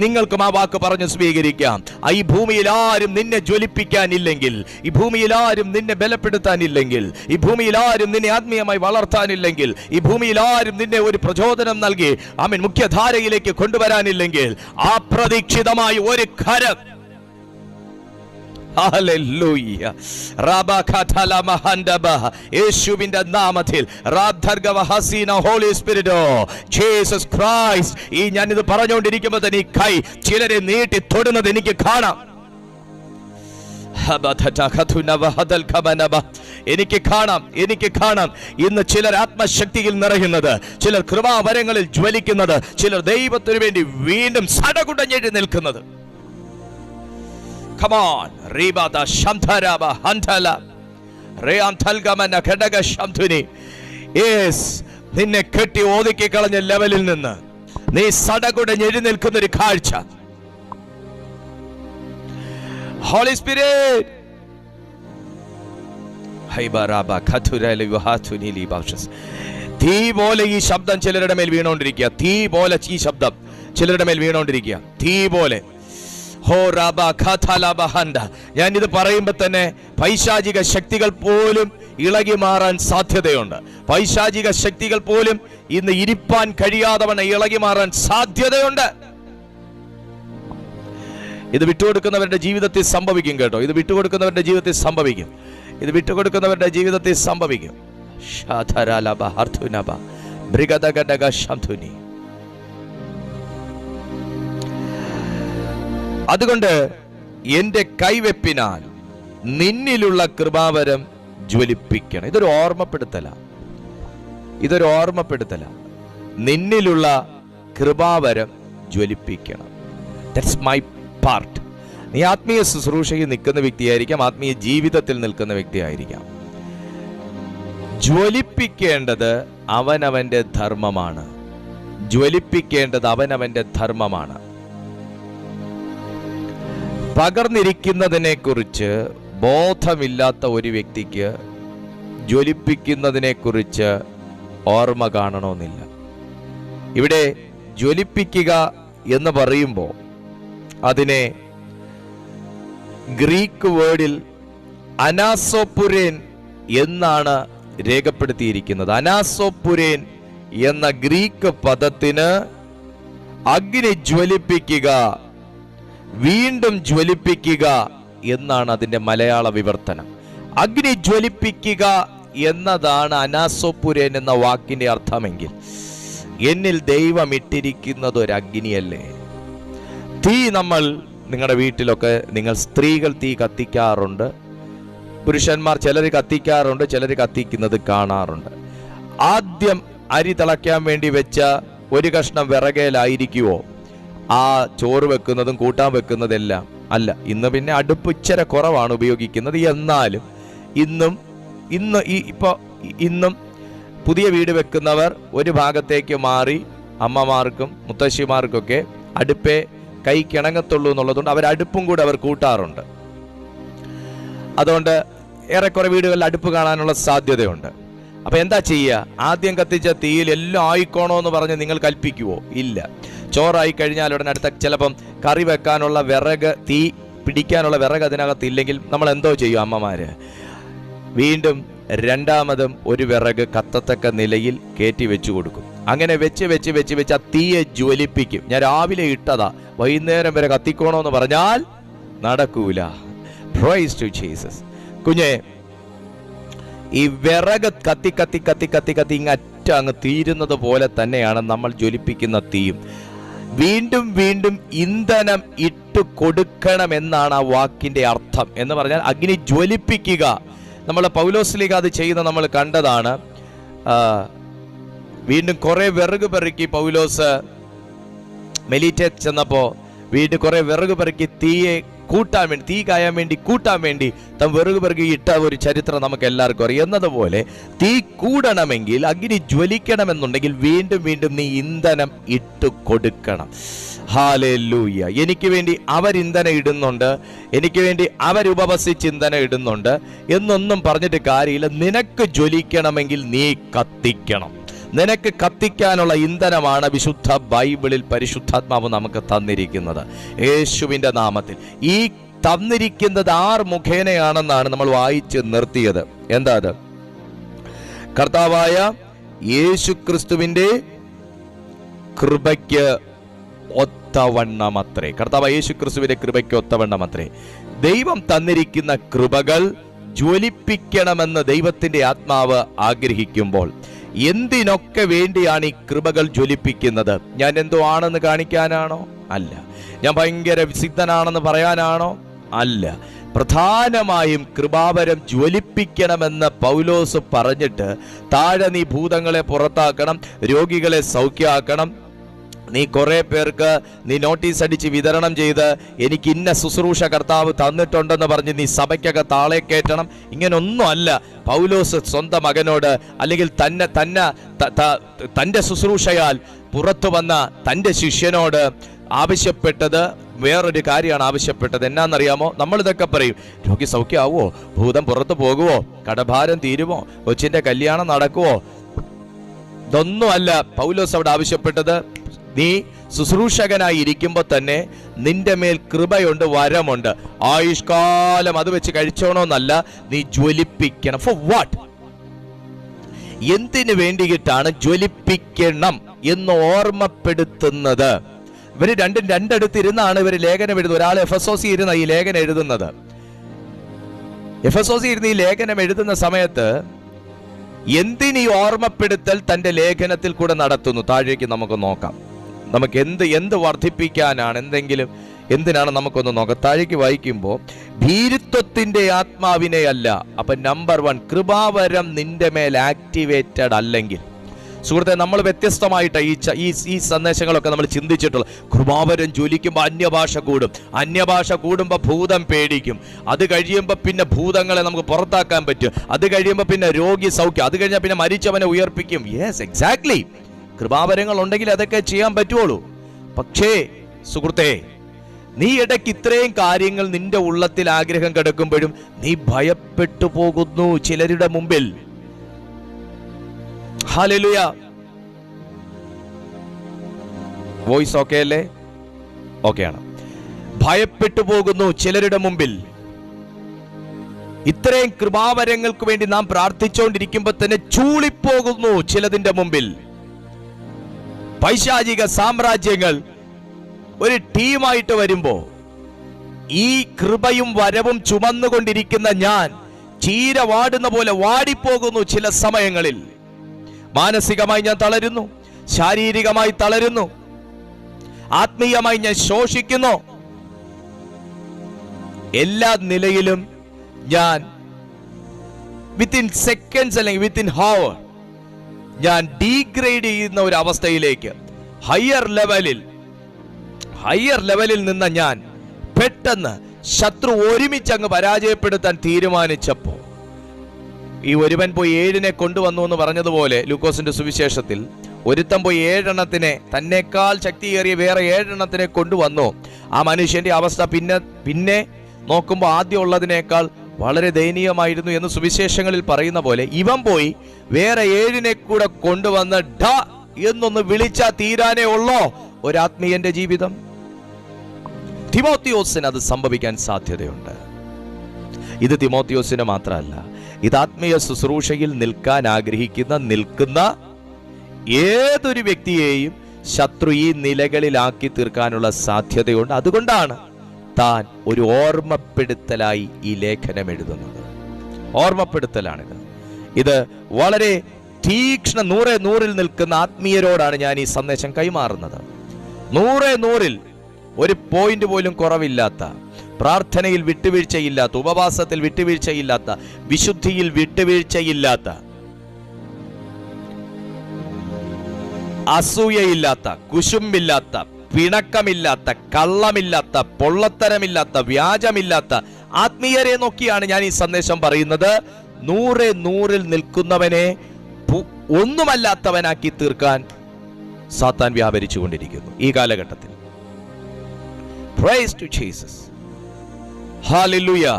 നിങ്ങൾക്കും ആ വാക്ക് പറഞ്ഞ് സ്വീകരിക്കാം. ഈ ഭൂമിയിൽ ആരും നിന്നെ ജ്വലിപ്പിക്കാനില്ലെങ്കിൽ, ഈ ഭൂമിയിൽ ആരും നിന്നെ ബലപ്പെടുത്താനില്ലെങ്കിൽ, ഈ ഭൂമിയിൽ ആരും നിന്നെ ആത്മീയമായി വളർത്താനില്ലെങ്കിൽ, ഈ ഭൂമിയിൽ ആരും നിന്നെ ഒരു പ്രചോദനം നൽകി മുഖ്യധാരയിലേക്ക് കൊണ്ടുവരാനില്ലെങ്കിൽ, അപ്രതീക്ഷിതമായി ഒരു കരം, ഹല്ലേലൂയ. യേശുവിന്റെ നാമത്തിൽ ഹോളി സ്പിരിറ്റോ ജീസസ് ക്രൈസ്റ്റ്, ഈ ഞാനിത് പറഞ്ഞുകൊണ്ടിരിക്കുമ്പോൾ തന്നെ ഈ കൈ ചിലരെ നീട്ടി തൊടുന്നത് എനിക്ക് കാണാം. എനിക്ക് കാണാം ഇന്ന് ചിലർ ആത്മശക്തിയിൽ നിറയുന്നത്, ചിലർ കൃപാവരങ്ങളിൽ ജ്വലിക്കുന്നത്, ചിലർ ദൈവത്തിനു വേണ്ടി വീണ്ടും സടകുടഞ്ഞെഴി നിൽക്കുന്നത്. Come on, Ribada Shantaraba Hantala Reantalgamana Kadaga Shamtuni. Yes, നിന്നെ കെട്ടി ഒതുക്കി കളഞ്ഞ ലെവലിൽ നിന്ന് നീ സടകുടഞ്ഞെഴി നിൽക്കുന്ന ഒരു കാഴ്ച. Holy Spirit, തീ പോലെ ഈ ശബ്ദം ചിലരുടെ മേൽ വീണോണ്ടിരിക്കുക. തീ പോലെ ഈ ശബ്ദം ചിലരുടെ മേൽ വീണോണ്ടിരിക്കുക. തീ പോലെ. ഞാൻ ഇത് പറയുമ്പോൾ തന്നെ പൈശാചിക ശക്തികൾ പോലും ഇളകി മാറാൻ സാധ്യതയുണ്ട്. പൈശാചിക ശക്തികൾ പോലും ഇന്ന് ഇരിപ്പാൻ കഴിയാത്തവണ്ണം ഇളകി മാറാൻ സാധ്യതയുണ്ട്. ഇത് വിട്ടുകൊടുക്കുന്നവരുടെ ജീവിതത്തിൽ സംഭവിക്കും കേട്ടോ. ഇത് വിട്ടുകൊടുക്കുന്നവരുടെ ജീവിതത്തിൽ സംഭവിക്കും. ഇത് വിട്ടുകൊടുക്കുന്നവരുടെ ജീവിതത്തിൽ സംഭവിക്കും. അതുകൊണ്ട് എന്റെ കൈവെപ്പിനാൽ നിന്നിലുള്ള കൃപാവരം ജ്വലിപ്പിക്കണം. ഇതൊരു ഓർമ്മപ്പെടുത്തല. നിന്നിലുള്ള കൃപാവരം ജ്വലിപ്പിക്കണം. That's my part. നീ ആത്മീയ ശുശ്രൂഷയിൽ നിൽക്കുന്ന വ്യക്തിയായിരിക്കാം, ആത്മീയ ജീവിതത്തിൽ നിൽക്കുന്ന വ്യക്തിയായിരിക്കാം. ജ്വലിപ്പിക്കേണ്ടത് അവനവന്റെ ധർമ്മമാണ്. പകർന്നിരിക്കുന്നതിനെ കുറിച്ച് ബോധമില്ലാത്ത ഒരു വ്യക്തിക്ക് ജ്വലിപ്പിക്കുന്നതിനെ കുറിച്ച് ഓർമ്മ കാണണമെന്നില്ല. ഇവിടെ ജ്വലിപ്പിക്കുക എന്ന് പറയുമ്പോൾ അതിനെ ഗ്രീക്ക് വേർഡിൽ അനാസോപുരേൻ എന്നാണ് രേഖപ്പെടുത്തിയിരിക്കുന്നത്. അനാസോപുരേൻ എന്ന ഗ്രീക്ക് പദത്തിന് അഗ്നി ജ്വലിപ്പിക്കുക, വീണ്ടും ജ്വലിപ്പിക്കുക എന്നാണ് അതിന്റെ മലയാള വിവർത്തനം. അഗ്നി ജ്വലിപ്പിക്കുക എന്നതാണ് അനാസോപുരേൻ എന്ന വാക്കിന്റെ അർത്ഥമെങ്കിൽ എന്നിൽ ദൈവം ഇട്ടിരിക്കുന്നത് ഒരു അഗ്നിയല്ലേ. തീ നമ്മൾ നിങ്ങളുടെ വീട്ടിലൊക്കെ നിങ്ങൾ സ്ത്രീകൾ തീ കത്തിക്കാറുണ്ട്, പുരുഷന്മാർ ചിലർ കത്തിക്കാറുണ്ട്, ചിലർ കത്തിക്കുന്നത് കാണാറുണ്ട്. ആദ്യം അരി തിളയ്ക്കാൻ വേണ്ടി വെച്ച ഒരു കഷ്ണം വിറകയിലായിരിക്കുമോ ആ ചോറ് വെക്കുന്നതും കൂട്ടാൻ വെക്കുന്നതെല്ലാം? അല്ല. ഇന്ന് പിന്നെ അടുപ്പ് ഇച്ചിരി കുറവാണ് ഉപയോഗിക്കുന്നത്. എന്നാലും ഇന്നും പുതിയ വീട് വെക്കുന്നവർ ഒരു ഭാഗത്തേക്ക് മാറി അമ്മമാർക്കും മുത്തശ്ശിമാർക്കൊക്കെ അടുപ്പേ കൈ കിണങ്ങത്തുള്ളൂ എന്നുള്ളതുകൊണ്ട് അവർ അടുപ്പും കൂടെ അവർ കൂട്ടാറുണ്ട്. അതുകൊണ്ട് ഏറെക്കുറെ വീടുകളിൽ അടുപ്പ് കാണാനുള്ള സാധ്യതയുണ്ട്. അപ്പൊ എന്താ ചെയ്യുക? ആദ്യം കത്തിച്ച തീയിൽ എല്ലാം ആയിക്കോണോ പറഞ്ഞ് നിങ്ങൾ കൽപ്പിക്കുവോ? ഇല്ല. ചോറായി കഴിഞ്ഞാൽ ഉടനെ അടുത്ത ചിലപ്പം കറി വെക്കാനുള്ള വിറക്, തീ പിടിക്കാനുള്ള വിറക് അതിനകത്തില്ലെങ്കിൽ നമ്മൾ എന്തോ ചെയ്യും? അമ്മമാര് വീണ്ടും രണ്ടാമതും ഒരു വിറക് കത്തത്തക്ക നിലയിൽ കയറ്റി വെച്ചു കൊടുക്കും. അങ്ങനെ വെച്ച് ആ തീയെ ജ്വലിപ്പിക്കും. ഞാൻ രാവിലെ ഇട്ടതാ, വൈകുന്നേരം വരെ കത്തിക്കോണോന്ന് പറഞ്ഞാൽ നടക്കൂല. Praise to Jesus. കുഞ്ഞെ, ഈ വിറക് കത്തി ഇങ്ങറ്റ അങ്ങ് തീരുന്നത് പോലെ തന്നെയാണ് നമ്മൾ ജ്വലിപ്പിക്കുന്ന തീയും. വീണ്ടും ഇന്ധനം ഇട്ട് കൊടുക്കണമെന്നാണ് ആ വാക്കിന്റെ അർത്ഥം. എന്ന് പറഞ്ഞാൽ അഗ്നി ജ്വലിപ്പിക്കുക. നമ്മൾ പൗലോസ്ലീഗ അത് ചെയ്യുന്ന നമ്മൾ കണ്ടതാണ്. വീണ്ടും കുറെ വിറക് പെറുക്കി പൗലോസ് മെലീറ്റേ ചെന്നപ്പോ വീണ്ടും കുറെ വിറക് പെറുക്കി തീ കായാൻ വേണ്ടി കൂട്ടാൻ വേണ്ടി താൻ വിറക് പെറുക്കി ഇട്ട ഒരു ചരിത്രം നമുക്ക് എല്ലാവർക്കും അറിയാം. എന്നതുപോലെ തീ കൂടണമെങ്കിൽ, അഗ്നി ജ്വലിക്കണമെന്നുണ്ടെങ്കിൽ വീണ്ടും നീ ഇന്ധനം ഇട്ട് കൊടുക്കണം. ഹല്ലേലൂയ. എനിക്ക് വേണ്ടി അവർ ഇന്ധനം ഇടുന്നുണ്ട്, എനിക്ക് വേണ്ടി അവരുപവസിച്ച് ഇന്ധനം ഇടുന്നുണ്ട് എന്നൊന്നും പറഞ്ഞിട്ട് കാര്യമില്ല. നിനക്ക് ജ്വലിക്കണമെങ്കിൽ നീ കത്തിക്കണം. നിനക്ക് കത്തിക്കാനുള്ള ഇന്ധനമാണ് വിശുദ്ധ ബൈബിളിൽ പരിശുദ്ധാത്മാവ് നമുക്ക് തന്നിരിക്കുന്നത്. യേശുവിൻ്റെ നാമത്തിൽ ഈ തന്നിരിക്കുന്നത് ആർ മുഖേനയാണെന്നാണ് നമ്മൾ വായിച്ച് നിർത്തിയത്. എന്താ അത്? കർത്താവായ യേശു ക്രിസ്തുവിൻ്റെ കൃപയ്ക്ക് ഒത്ത ഒത്തവണ്ണമത്രേ. കർത്താവ് യേശു ക്രിസ്തുവിന്റെ കൃപയ്ക്ക് ഒത്തവണ്ണമത്രേ. ദൈവം തന്നിരിക്കുന്ന കൃപകൾ ജ്വലിപ്പിക്കണമെന്ന് ദൈവത്തിന്റെ ആത്മാവ് ആഗ്രഹിക്കുമ്പോൾ എന്തിനൊക്കെ വേണ്ടിയാണ് ഈ കൃപകൾ ജ്വലിപ്പിക്കുന്നത്? ഞാൻ എന്തോ ആണെന്ന് കാണിക്കാനാണോ? അല്ല. ഞാൻ ഭയങ്കര സിദ്ധനാണെന്ന് പറയാനാണോ? അല്ല. പ്രധാനമായും കൃപാവരം ജ്വലിപ്പിക്കണമെന്ന് പൗലോസ് പറഞ്ഞിട്ട്, താഴെ നീ ഭൂതങ്ങളെ പുറത്താക്കണം, രോഗികളെ സൗഖ്യമാക്കണം, നീ കുറെ പേർക്ക് നീ നോട്ടീസ് അടിച്ച് വിതരണം ചെയ്ത് എനിക്ക് ഇന്ന ശുശ്രൂഷ കർത്താവ് തന്നിട്ടുണ്ടെന്ന് പറഞ്ഞ് നീ സഭയ്ക്കകത്ത് ആളെ കയറ്റണം. ഇങ്ങനൊന്നും അല്ല പൗലോസ് സ്വന്തം മകനോട്, അല്ലെങ്കിൽ തൻ്റെ ശുശ്രൂഷയാൽ പുറത്തു വന്ന തൻ്റെ ശിഷ്യനോട് ആവശ്യപ്പെട്ടത് വേറൊരു കാര്യമാണ് ആവശ്യപ്പെട്ടത്. എന്നാന്നറിയാമോ? നമ്മളിതൊക്കെ പറയും, രോഗി സൗഖ്യമാവോ, ഭൂതം പുറത്തു പോകുവോ, കടഭാരം തീരുമോ, കൊച്ചിന്റെ കല്യാണം നടക്കുവോ? ഇതൊന്നും അല്ല പൗലോസ് അവിടെ ആവശ്യപ്പെട്ടത്. നീ ശുശ്രൂഷകനായി ഇരിക്കുമ്പോൾ തന്നെ നിന്റെ മേൽ കൃപയുണ്ട്, വരമുണ്ട്. ആയുഷ്കാലം അത് വെച്ച് കഴിച്ചോണോന്നല്ല, നീ ജ്വലിപ്പിക്കണം. Four what? എന്തിനു വേണ്ടിയിട്ടാണ് ജ്വലിപ്പിക്കണം എന്ന് ഓർമ്മപ്പെടുത്തുന്നത്? ഇവര് രണ്ടിടത്തിരുന്നാണ് ഇവർ ലേഖനം എഴുതുന്നത്. ഒരാൾ എഫെസോസിൽ ഇരുന്ന ഈ ലേഖനം എഴുതുന്നത്. എഫെസോസിൽ ഇരുന്ന് ഈ ലേഖനം എഴുതുന്ന സമയത്ത് എന്തിനീ ഓർമ്മപ്പെടുത്തൽ തന്റെ ലേഖനത്തിൽ കൂടെ നടത്തുന്നു? താഴേക്ക് നമുക്ക് നോക്കാം. നമുക്ക് എന്ത് വർദ്ധിപ്പിക്കാനാണ്, എന്തിനാണ് നമുക്കൊന്ന് നോക്കാം. താഴേക്ക് വായിക്കുമ്പോൾ, ഭീരുത്വത്തിന്റെ ആത്മാവിനെ അല്ല. അപ്പൊ നമ്പർ 1, കൃപാവരം നിന്റെ മേൽ ആക്ടിവേറ്റഡ് അല്ലെങ്കിൽ. സുഹൃത്തെ, നമ്മൾ വ്യത്യസ്തമായിട്ട് ഈ സന്ദേശങ്ങളൊക്കെ നമ്മൾ ചിന്തിച്ചിട്ടുള്ളത്. കൃപാവരം ജ്വലിക്കുമ്പോൾ അന്യഭാഷ കൂടുമ്പോൾ ഭൂതം പേടിക്കും. അത് കഴിയുമ്പോൾ പിന്നെ ഭൂതങ്ങളെ നമുക്ക് പുറത്താക്കാൻ പറ്റും. അത് കഴിയുമ്പോൾ പിന്നെ രോഗി സൗഖ്യം. അത് കഴിഞ്ഞാൽ പിന്നെ മരിച്ചവനെ ഉയർപ്പിക്കും. Yes, exactly. കൃപാവരങ്ങൾ ഉണ്ടെങ്കിൽ അതൊക്കെ ചെയ്യാൻ പറ്റുള്ളൂ. പക്ഷേ സുഹൃത്തെ, നീ ഇടയ്ക്ക് ഇത്രയും കാര്യങ്ങൾ നിന്റെ ഉള്ളത്തിൽ ആഗ്രഹം കിടക്കുമ്പോഴും നീ ഭയപ്പെട്ടു പോകുന്നു ചിലരുടെ മുമ്പിൽ. ഹല്ലേലൂയ. വോയിസ് ഓക്കെ അല്ലേ? ഓക്കെയാണ്. ഭയപ്പെട്ടു പോകുന്നു ചിലരുടെ മുമ്പിൽ. ഇത്രയും കൃപാവരങ്ങൾക്ക് വേണ്ടി നാം പ്രാർത്ഥിച്ചുകൊണ്ടിരിക്കുമ്പോൾ തന്നെ ചൂളിപ്പോകുന്നു ചിലതിന്റെ മുമ്പിൽ. പൈശാചിക സാമ്രാജ്യങ്ങൾ ഒരു ടീമായിട്ട് വരുമ്പോ ഈ കൃപയും വരവും ചുമന്നുകൊണ്ടിരിക്കുന്ന ഞാൻ ചീര വാടുന്ന പോലെ വാടിപ്പോകുന്നു ചില സമയങ്ങളിൽ. മാനസികമായി ഞാൻ തളരുന്നു, ശാരീരികമായി തളരുന്നു, ആത്മീയമായി ഞാൻ ശോഷിക്കുന്നു. എല്ലാ നിലയിലും ഞാൻ വിത്തിൻ സെക്കൻഡ്സ് അല്ലെങ്കിൽ വിത്തിൻ ഹവർ ഞാൻ ഡീഗ്രേഡ് ചെയ്യുന്ന ഒരു അവസ്ഥയിലേക്ക്, ഹയർ ലെവലിൽ നിന്ന ഞാൻ പെട്ടെന്ന് ശത്രു ഒരുമിച്ച് അങ്ങ് പരാജയപ്പെടുത്താൻ തീരുമാനിച്ചപ്പോ, ഈ ഒരുവൻ പോയി 7 കൊണ്ടുവന്നു എന്ന് പറഞ്ഞതുപോലെ ലൂക്കോസിന്റെ സുവിശേഷത്തിൽ ഒരുത്തൻ പോയി 7 തന്നെക്കാൾ ശക്തിയേറിയ വേറെ 7 കൊണ്ടുവന്നു. ആ മനുഷ്യന്റെ അവസ്ഥ പിന്നെ നോക്കുമ്പോൾ ആദ്യം ഉള്ളതിനേക്കാൾ വളരെ ദയനീയമായിരുന്നു എന്ന് സുവിശേഷങ്ങളിൽ പറയുന്ന പോലെ ഇവൻ പോയി വേറെ 7 കൂടെ കൊണ്ടുവന്ന് ഡ എന്നൊന്ന് വിളിച്ചാൽ തീരാനേ ഉള്ളോ ഒരാത്മീയന്റെ ജീവിതം? തിമോത്തിയോസിന് അത് സംഭവിക്കാൻ സാധ്യതയുണ്ട്. ഇത് തിമോത്തിയോസിന് മാത്രമല്ല, ഇത് ആത്മീയ ശുശ്രൂഷയിൽ നിൽക്കാൻ നിൽക്കുന്ന ഏതൊരു വ്യക്തിയെയും ശത്രു ഈ നിലകളിലാക്കി തീർക്കാനുള്ള സാധ്യതയുണ്ട്. അതുകൊണ്ടാണ് താൻ ഒരു ഓർമ്മപ്പെടുത്തലായി ഈ ലേഖനം എഴുതുന്നത്. ഓർമ്മപ്പെടുത്തലാണിത്. ഇത് വളരെ തീക്ഷ്ണ 100 നിൽക്കുന്ന ആത്മീയരോടാണ് ഞാൻ ഈ സന്ദേശം കൈമാറുന്നത്. 100 ഒരു പോയിന്റ് പോലും കുറവില്ലാത്ത, പ്രാർത്ഥനയിൽ വിട്ടുവീഴ്ചയില്ലാത്ത, ഉപവാസത്തിൽ വിട്ടുവീഴ്ചയില്ലാത്ത, വിശുദ്ധിയിൽ വിട്ടുവീഴ്ചയില്ലാത്ത, അസൂയയില്ലാത്ത, കുശുമ്പില്ലാത്ത, പിണക്കമില്ലാത്ത, കള്ളമില്ലാത്ത, പൊള്ളത്തരമില്ലാത്ത, വ്യാജമില്ലാത്ത ആത്മീയരെ നോക്കിയാണ് ഞാൻ ഈ സന്ദേശം പറയുന്നത്. 100 നിൽക്കുന്നവനെ ഒന്നുമല്ലാത്തവനാക്കി തീർക്കാൻ സാത്താൻ വ്യാപരിച്ചു കൊണ്ടിരിക്കുന്നു ഈ കാലഘട്ടത്തിൽ. Praise to Jesus. Hallelujah.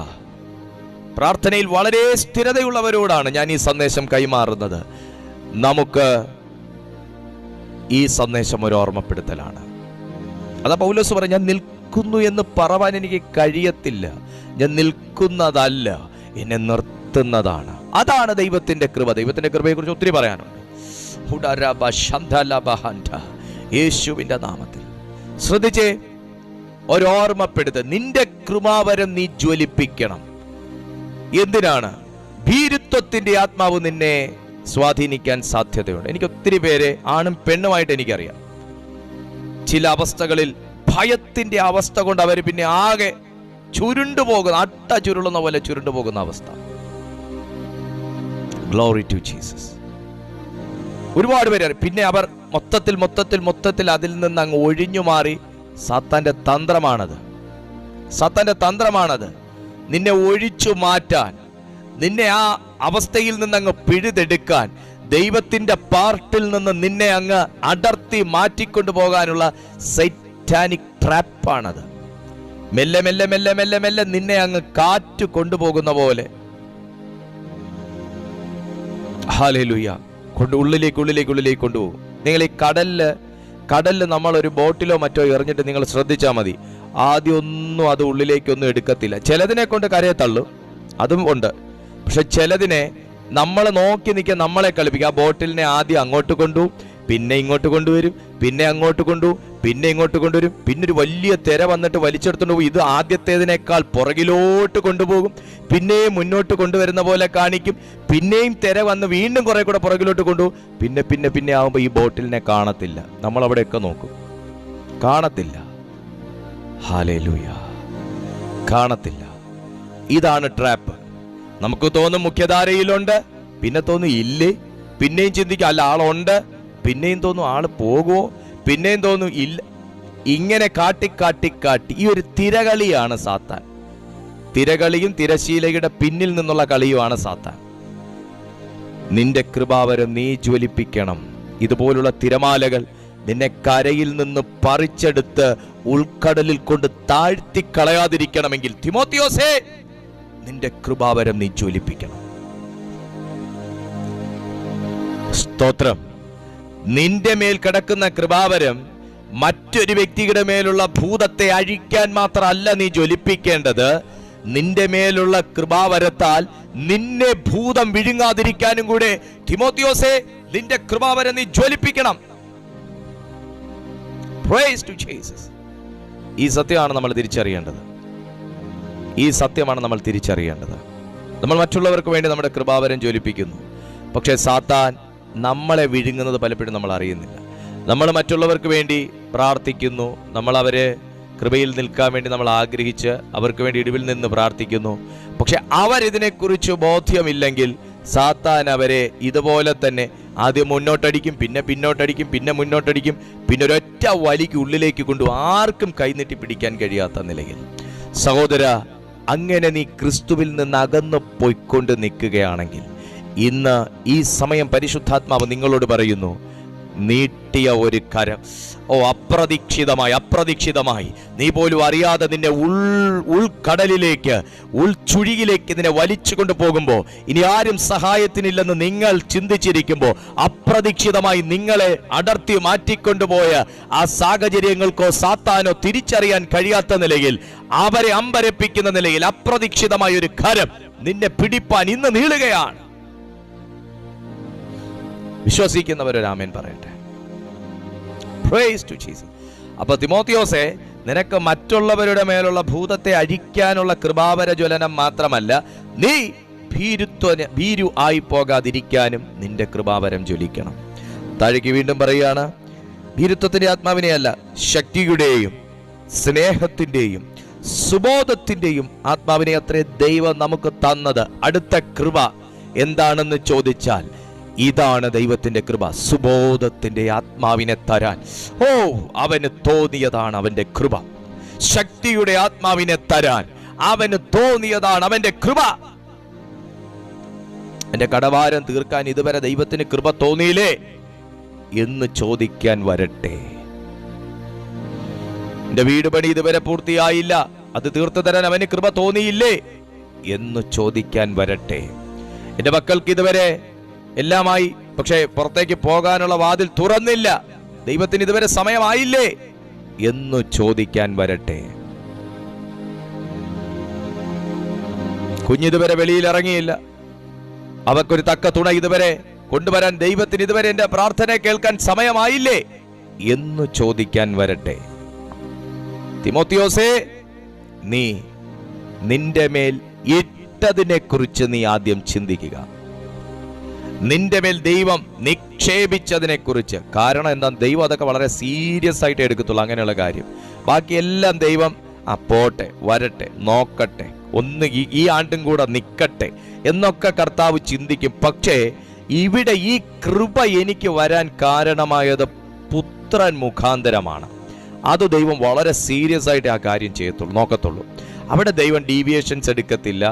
പ്രാർത്ഥനയിൽ വളരെ സ്ഥിരതയുള്ളവരോടാണ് ഞാൻ ഈ സന്ദേശം കൈമാറുന്നത്. നമുക്ക് ഈ സന്ദേശം ഒരു ഓർമ്മപ്പെടുത്തലാണ്. അതാ പൗലോസ് പറഞ്ഞു, ഞാൻ നിൽക്കുന്നു എന്ന് പറവാൻ എനിക്ക് കഴിയത്തില്ല, ഞാൻ നിൽക്കുന്നതല്ല, എന്നെ നിർത്തുന്നതാണ്. അതാണ് ദൈവത്തിന്റെ കൃപ. ദൈവത്തിന്റെ കൃപയെ കുറിച്ച് ഒത്തിരി പറയാനുണ്ട്. യേശുവിന്റെ നാമത്തിൽ ശ്രദ്ധിച്ചേ, ഒരോർമ്മപ്പെടുത്ത്. നിന്റെ കൃപാവരം നീ ജ്വലിപ്പിക്കണം. എന്തിനാണ്? ഭീരുത്വത്തിന്റെ ആത്മാവ് നിന്നെ സ്വാധീനിക്കാൻ സാധ്യതയുണ്ട്. എനിക്ക് ഒത്തിരി പേരെ, ആണും പെണ്ണുമായിട്ട് എനിക്കറിയാം, ചില അവസ്ഥകളിൽ ഭയത്തിന്റെ അവസ്ഥ കൊണ്ട് അവർ പിന്നെ ആകെ ചുരുണ്ടുപോകുന്ന, അട്ട ചുരുളുന്ന പോലെ ചുരുണ്ടുപോകുന്ന അവസ്ഥ. Glory to Jesus. ഒരുപാട് പേര് പിന്നെ അവർ മൊത്തത്തിൽ അതിൽ നിന്ന് അങ്ങ് ഒഴിഞ്ഞു മാറി. സാത്താന്റെ തന്ത്രമാണത്. നിന്നെ ഒഴിച്ചു മാറ്റാൻ, നിന്നെ ആ അവസ്ഥയിൽ നിന്ന് അങ്ങ് പിഴുതെടുക്കാൻ, ദൈവത്തിന്റെ പാർട്ടിൽ നിന്ന് നിന്നെ അങ്ങ് അടർത്തി മാറ്റിക്കൊണ്ടു പോകാനുള്ള സൈറ്റാനിക് ട്രാപ്പാണത്. മെല്ലെ മെല്ലെ മെല്ലെ മെല്ലെ മെല്ലെ നിന്നെ അങ്ങ് കാറ്റ് കൊണ്ടുപോകുന്ന പോലെ ഹല്ലേലൂയ ഉള്ളിലേക്ക് കൊണ്ടുപോകും. നിങ്ങൾ ഈ കടലില് നമ്മളൊരു ബോട്ടിലോ മറ്റോ എറിഞ്ഞിട്ട് നിങ്ങൾ ശ്രദ്ധിച്ചാൽ മതി, ആദ്യം ഒന്നും അത് ഉള്ളിലേക്കൊന്നും എടുക്കത്തില്ല. ചിലതിനെ കൊണ്ട് കരയെ തള്ളും, അതും ഉണ്ട്. പക്ഷെ ചിലതിനെ നമ്മൾ നോക്കി നിൽക്കാൻ നമ്മളെ കളിപ്പിക്കും. ആ ബോട്ടിലിനെ ആദ്യം അങ്ങോട്ട് കൊണ്ടുപോകും, പിന്നെ ഇങ്ങോട്ട് കൊണ്ടുവരും, പിന്നെ അങ്ങോട്ട് കൊണ്ടുപോകും, പിന്നെ ഇങ്ങോട്ട് കൊണ്ടുവരും, പിന്നെ ഒരു വലിയ തിര വന്നിട്ട് വലിച്ചെടുത്തോണ്ട് പോകും. ഇത് ആദ്യത്തേതിനേക്കാൾ പുറകിലോട്ട് കൊണ്ടുപോകും, പിന്നെയും മുന്നോട്ട് കൊണ്ടുവരുന്ന പോലെ കാണിക്കും, പിന്നെയും തിര വന്ന് വീണ്ടും കുറെ കൂടെ പുറകിലോട്ട് കൊണ്ടുപോകും. പിന്നെ ആവുമ്പോൾ ഈ ബോട്ടിലിനെ കാണത്തില്ല. നമ്മൾ അവിടെയൊക്കെ നോക്കും, കാണത്തില്ല. ഹല്ലേലൂയ, കാണത്തില്ല. ഇതാണ് ട്രാപ്പ്. നമുക്ക് തോന്നും മുഖ്യധാരയിലുണ്ട്, പിന്നെ തോന്നും ഇല്ലേ, പിന്നെയും ചിന്തിക്കും അല്ല ആളുണ്ട്, പിന്നെയും തോന്നും ആള് പോകുമോ, പിന്നെയും തോന്നും ഇല്ല. ഇങ്ങനെ കാട്ടി ഈ ഒരു തിരകളിയാണ് സാത്താൻ. തിരകളിയും തിരശീലയുടെ പിന്നിൽ നിന്നുള്ള കളിയുമാണ് സാത്താൻ. നിന്റെ കൃപാവരം നീ ജ്വലിപ്പിക്കണം. ഇതുപോലുള്ള തിരമാലകൾ നിന്നെ കരയിൽ നിന്ന് പറിച്ചെടുത്ത് ഉൾക്കടലിൽ കൊണ്ട് താഴ്ത്തി കളയാതിരിക്കണമെങ്കിൽ തിമോത്തിയോസേ, നിന്റെ കൃപാവരം നീ ജ്വലിപ്പിക്കണം. സ്തോത്രം. നിന്റെ മേൽ കിടക്കുന്ന കൃപാവരം മറ്റൊരു വ്യക്തിയുടെ മേലുള്ള ഭൂതത്തെ അഴിക്കാൻ മാത്രമല്ല നീ ജ്വലിപ്പിക്കേണ്ടത്. നിന്റെ മേലുള്ള കൃപാവരത്താൽ നിന്നെ ഭൂതം വിഴുങ്ങാതിരിക്കാനും കൂടെ തിമോത്തിയോസേ, നിന്റെ കൃപാവരം നീ ജ്വലിപ്പിക്കണം. Praise to Jesus. ഈ സത്യമാണ് നമ്മൾ തിരിച്ചറിയേണ്ടത്. നമ്മൾ മറ്റുള്ളവർക്ക് വേണ്ടി നമ്മുടെ കൃപാവരം ജ്വലിപ്പിക്കുന്നു, പക്ഷേ സാത്താൻ നമ്മളെ വിഴുങ്ങുന്നത് പലപ്പോഴും നമ്മൾ അറിയുന്നില്ല. നമ്മൾ മറ്റുള്ളവർക്ക് വേണ്ടി പ്രാർത്ഥിക്കുന്നു, നമ്മൾ അവരെ കൃപയിൽ നിൽക്കാൻ വേണ്ടി നമ്മൾ ആഗ്രഹിച്ച് അവർക്ക് വേണ്ടി ഇടിവിൽ നിന്ന് പ്രാർത്ഥിക്കുന്നു. പക്ഷെ അവരിതിനെക്കുറിച്ച് ബോധ്യമില്ലെങ്കിൽ സാത്താൻ അവരെ ഇതുപോലെ തന്നെ ആദ്യം മുന്നോട്ടടിക്കും, പിന്നെ പിന്നോട്ടടിക്കും, പിന്നെ മുന്നോട്ടടിക്കും, പിന്നെ ഒരൊറ്റ വലിക്ക് ഉള്ളിലേക്ക് കൊണ്ടുപോകും, ആർക്കും കൈനീട്ടി പിടിക്കാൻ കഴിയാത്ത നിലയിൽ. സഹോദര, അങ്ങനെ നീ ക്രിസ്തുവിൽ നിന്ന് അകന്നു പോയിക്കൊണ്ട് നിൽക്കുകയാണെങ്കിൽ ഇന്ന് ഈ സമയം പരിശുദ്ധാത്മാവ് നിങ്ങളോട് പറയുന്നു, നീട്ടിയ ഒരു കരം, അപ്രതീക്ഷിതമായി നീ പോലും അറിയാതെ നിന്നെ ഉൾക്കടലിലേക്ക്, ഉൾച്ചുഴിയിലേക്ക് നിന്നെ വലിച്ചു കൊണ്ടുപോകുമ്പോൾ, ഇനി ആരും സഹായത്തിനില്ലെന്ന് നിങ്ങൾ ചിന്തിച്ചിരിക്കുമ്പോൾ, അപ്രതീക്ഷിതമായി നിങ്ങളെ അടർത്തി മാറ്റിക്കൊണ്ടുപോയ ആ സാഹചര്യങ്ങൾക്കോ സാത്താനോ തിരിച്ചറിയാൻ കഴിയാത്ത നിലയിൽ, അവരെ അമ്പരപ്പിക്കുന്ന നിലയിൽ അപ്രതീക്ഷിതമായ ഒരു കരം നിന്നെ പിടിപ്പാൻ ഇന്ന് നീളുകയാണ്. വിശ്വസിക്കുന്നവരൊരു ആമേൻ പറയട്ടെ. Praise to Jesus. അപ്പൊ തിമോത്തിയോസേ, നിനക്ക് മറ്റുള്ളവരുടെ മേലുള്ള ഭൂതത്തെ അഴിക്കാനുള്ള കൃപാവര ജ്വലനം മാത്രമല്ല, നീ ഭീരു ആയി പോകാതിരിക്കാനും നിന്റെ കൃപാവരം ജ്വലിക്കണം. താഴേക്ക് വീണ്ടും പറയുകയാണ്, ഭീരുത്വത്തിന്റെ ആത്മാവിനെയല്ല, ശക്തിയുടെയും സ്നേഹത്തിന്റെയും സുബോധത്തിന്റെയും ആത്മാവിനെ അത്രേ ദൈവം നമുക്ക് തന്നത്. അടുത്ത കൃപ എന്താണെന്ന് ചോദിച്ചാൽ ഇതാണ് ദൈവത്തിന്റെ കൃപ, സുബോധത്തിന്റെ ആത്മാവിനെ തരാൻ. അവന് തോന്നിയതാണ് അവന്റെ കൃപ. ശക്തിയുടെ ആത്മാവിനെ തരാൻ അവന് തോന്നിയതാണ് അവന്റെ കൃപ. എന്റെ കടഭാരം തീർക്കാൻ ഇതുവരെ ദൈവത്തിന് കൃപ തോന്നിയില്ലേ എന്ന് ചോദിക്കാൻ വരട്ടെ. എന്റെ വീട് പണി ഇതുവരെ പൂർത്തിയായില്ല, അത് തീർത്തു തരാൻ അവന് കൃപ തോന്നിയില്ലേ എന്ന് ചോദിക്കാൻ വരട്ടെ. എന്റെ മക്കൾക്ക് ഇതുവരെ എല്ലാമായി, പക്ഷേ പുറത്തേക്ക് പോകാനുള്ള വാതിൽ തുറന്നില്ല, ദൈവത്തിന് ഇതുവരെ സമയമായില്ലേ എന്ന് ചോദിക്കാൻ വരട്ടെ. കുഞ്ഞിതുവരെ വെളിയിൽ ഇറങ്ങിയില്ല, അവക്കൊരു തക്ക തുണ ഇതുവരെ കൊണ്ടുവരാൻ ദൈവത്തിന് ഇതുവരെ എന്റെ പ്രാർത്ഥന കേൾക്കാൻ സമയമായില്ലേ എന്ന് ചോദിക്കാൻ വരട്ടെ. തിമോത്തിയോസേ, നീ നിന്റെ മേൽ ഇട്ടതിനെ കുറിച്ച് നീ ആദ്യം ചിന്തിക്കുക. നിന്റെ മേൽ ദൈവം നിക്ഷേപിച്ചതിനെ കുറിച്ച്. കാരണം എന്താ, ദൈവം അതൊക്കെ വളരെ സീരിയസ് ആയിട്ട് എടുക്കത്തുള്ളൂ അങ്ങനെയുള്ള കാര്യം. ബാക്കിയെല്ലാം ദൈവം പോട്ടെ, വരട്ടെ, നോക്കട്ടെ, ഒന്ന് ഈ ആണ്ടും കൂടെ നിൽക്കട്ടെ എന്നൊക്കെ കർത്താവ് ചിന്തിക്കും. പക്ഷേ ഇവിടെ ഈ കൃപ എനിക്ക് വരാൻ കാരണമായത് പുത്രൻ മുഖാന്തരമാണ്. അത് ദൈവം വളരെ സീരിയസ് ആയിട്ട് ആ കാര്യം ചെയ്യത്തുള്ളൂ, നോക്കത്തുള്ളൂ. അവിടെ ദൈവം ഡീവിയേഷൻസ് എടുക്കത്തില്ല,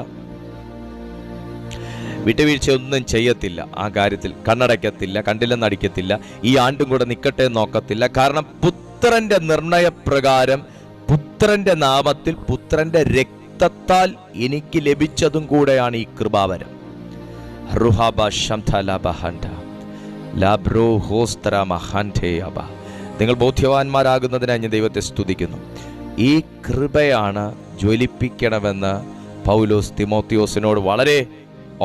വിട്ടുവീഴ്ച ഒന്നും ചെയ്യത്തില്ല. ആ കാര്യത്തിൽ കണ്ണടയ്ക്കത്തില്ല, കണ്ടില്ലെന്നടിക്കത്തില്ല, ഈ ആണ്ടും കൂടെ നിൽക്കട്ടെ നോക്കത്തില്ല. കാരണം പുത്രന്റെ നിർണയപ്രകാരം, പുത്രന്റെ നാമത്തിൽ, പുത്രന്റെ രക്തത്താൽ എനിക്ക് ലഭിച്ചതും കൂടെയാണ് ഈ കൃപാവരം. നിങ്ങൾ ബോധ്യവാന്മാരാകുന്നതിനായി ഞാൻ ദൈവത്തെ സ്തുതിക്കുന്നു. ഈ കൃപയാണ് ജ്വലിപ്പിക്കണമെന്ന് പൗലോസ് തിമോത്തിയോസിനോട് വളരെ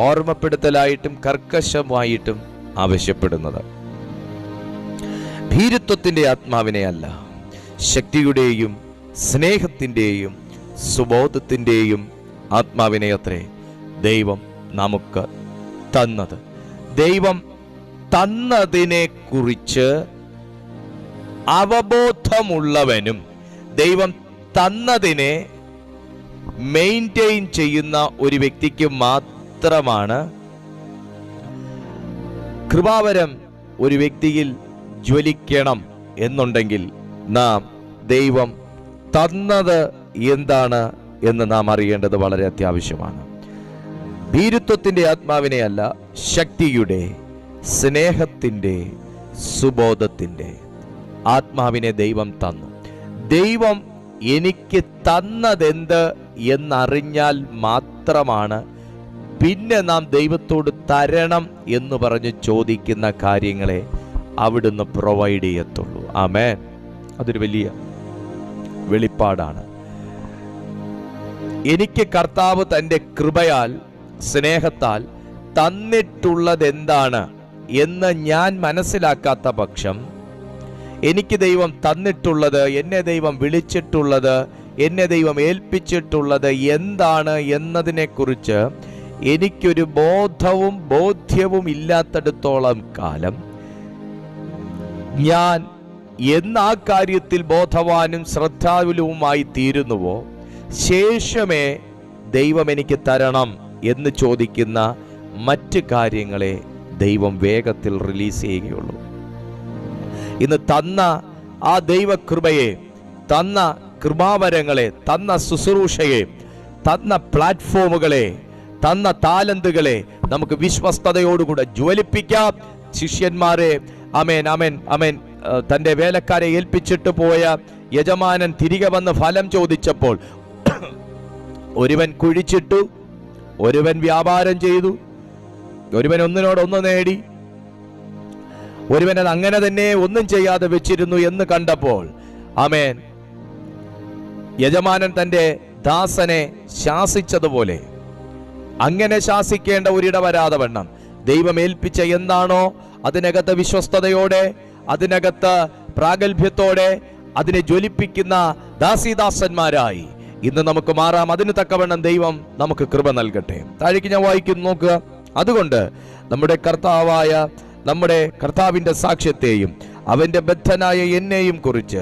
ഓർമ്മപ്പെടുത്തലായിട്ടും കർക്കശമായിട്ടും ആവശ്യപ്പെടുന്നത്. ഭീരുത്വത്തിന്റെ ആത്മാവിനെ അല്ല, ശക്തിയുടെയും സ്നേഹത്തിന്റെയും സുബോധത്തിന്റെയും ആത്മാവിനെ അത്രേ ദൈവം നമുക്ക് തന്നത്. ദൈവം തന്നതിനെ കുറിച്ച് അവബോധമുള്ളവനും ദൈവം തന്നതിനെ മെയിൻറ്റെയിൻ ചെയ്യുന്ന ഒരു വ്യക്തിക്ക് മാത്രമാണ് കൃപാവരം ഒരു വ്യക്തിയിൽ ജ്വലിക്കണം എന്നുണ്ടെങ്കിൽ നാം ദൈവം തന്നത് എന്താണ് എന്ന് നാം അറിയേണ്ടത് വളരെ അത്യാവശ്യമാണ്. ഭീരുത്വത്തിന്റെ ആത്മാവിനെ അല്ല, ശക്തിയുടെ, സ്നേഹത്തിന്റെ, സുബോധത്തിന്റെ ആത്മാവിനെ ദൈവം തന്നു. ദൈവം എനിക്ക് തന്നതെന്ത് എന്നറിഞ്ഞാൽ മാത്രമാണ് പിന്നെ നാം ദൈവത്തോട് തരണം എന്ന് പറഞ്ഞ് ചോദിക്കുന്ന കാര്യങ്ങളെ അവിടുന്ന് പ്രൊവൈഡ് ചെയ്യത്തുള്ളൂ. ആമേൻ. അതൊരു വലിയ വെളിപ്പാടാണ്. എനിക്ക് കർത്താവ് തൻ്റെ കൃപയാൽ, സ്നേഹത്താൽ തന്നിട്ടുള്ളത് എന്താണ് എന്ന് ഞാൻ മനസ്സിലാക്കാത്ത പക്ഷം, എനിക്ക് ദൈവം തന്നിട്ടുള്ളത്, എന്നെ ദൈവം വിളിച്ചിട്ടുള്ളത്, എന്നെ ദൈവം ഏൽപ്പിച്ചിട്ടുള്ളത് എന്താണ് എന്നതിനെക്കുറിച്ച് എനിക്കൊരു ബോധ്യവും ഇല്ലാത്തിടത്തോളം കാലം ഞാൻ ആ കാര്യത്തിൽ ബോധവാനും ശ്രദ്ധാലുവുമായി തീരുന്നുവോ, ശേഷമേ ദൈവം എനിക്ക് തരണം എന്ന് ചോദിക്കുന്ന മറ്റ് കാര്യങ്ങളെ ദൈവം വേഗത്തിൽ റിലീസ് ചെയ്യുകയുള്ളൂ. ഇന്ന് തന്ന ആ ദൈവകൃപയെ, തന്ന കൃപാവരങ്ങളെ, തന്ന ശുശ്രൂഷയെ, തന്ന പ്ലാറ്റ്ഫോമുകളെ, തന്ന താലന്തുകളെ നമുക്ക് വിശ്വസ്തയോടുകൂടെ ജ്വലിപ്പിക്കാം. ശിഷ്യന്മാരെ, അമേൻ അമേൻ അമേൻ, തൻ്റെ വേലക്കാരെ ഏൽപ്പിച്ചിട്ട് പോയ യജമാനൻ തിരികെ വന്ന് ഫലം ചോദിച്ചപ്പോൾ ഒരുവൻ കുഴിച്ചിട്ടു, ഒരുവൻ വ്യാപാരം ചെയ്തു, ഒരുവൻ ഒന്നിനോടൊന്ന് നേടി, ഒരുവൻ അത് അങ്ങനെ തന്നെ ഒന്നും ചെയ്യാതെ വെച്ചിരുന്നു എന്ന് കണ്ടപ്പോൾ, ആമേൻ, യജമാനൻ തൻ്റെ ദാസനെ ശാസിച്ചതുപോലെ അങ്ങനെ ശാസിക്കേണ്ട ഒരിട വരാതെ വണ്ണം ദൈവം ഏൽപ്പിച്ച എന്താണോ അതിനകത്ത് വിശ്വസ്തയോടെ, അതിനകത്ത് പ്രാഗൽഭ്യത്തോടെ അതിനെ ജ്വലിപ്പിക്കുന്ന ദാസീദാസന്മാരായി ഇന്ന് നമുക്ക് മാറാം. അതിന് തക്കവണ്ണം ദൈവം നമുക്ക് കൃപ നൽകട്ടെ. താഴേക്ക് ഞാൻ വായിക്കുന്നു, നോക്കുക. അതുകൊണ്ട് നമ്മുടെ കർത്താവിന്റെ സാക്ഷ്യത്തെയും അവന്റെ ബദ്ധനായ എന്നെയും കുറിച്ച്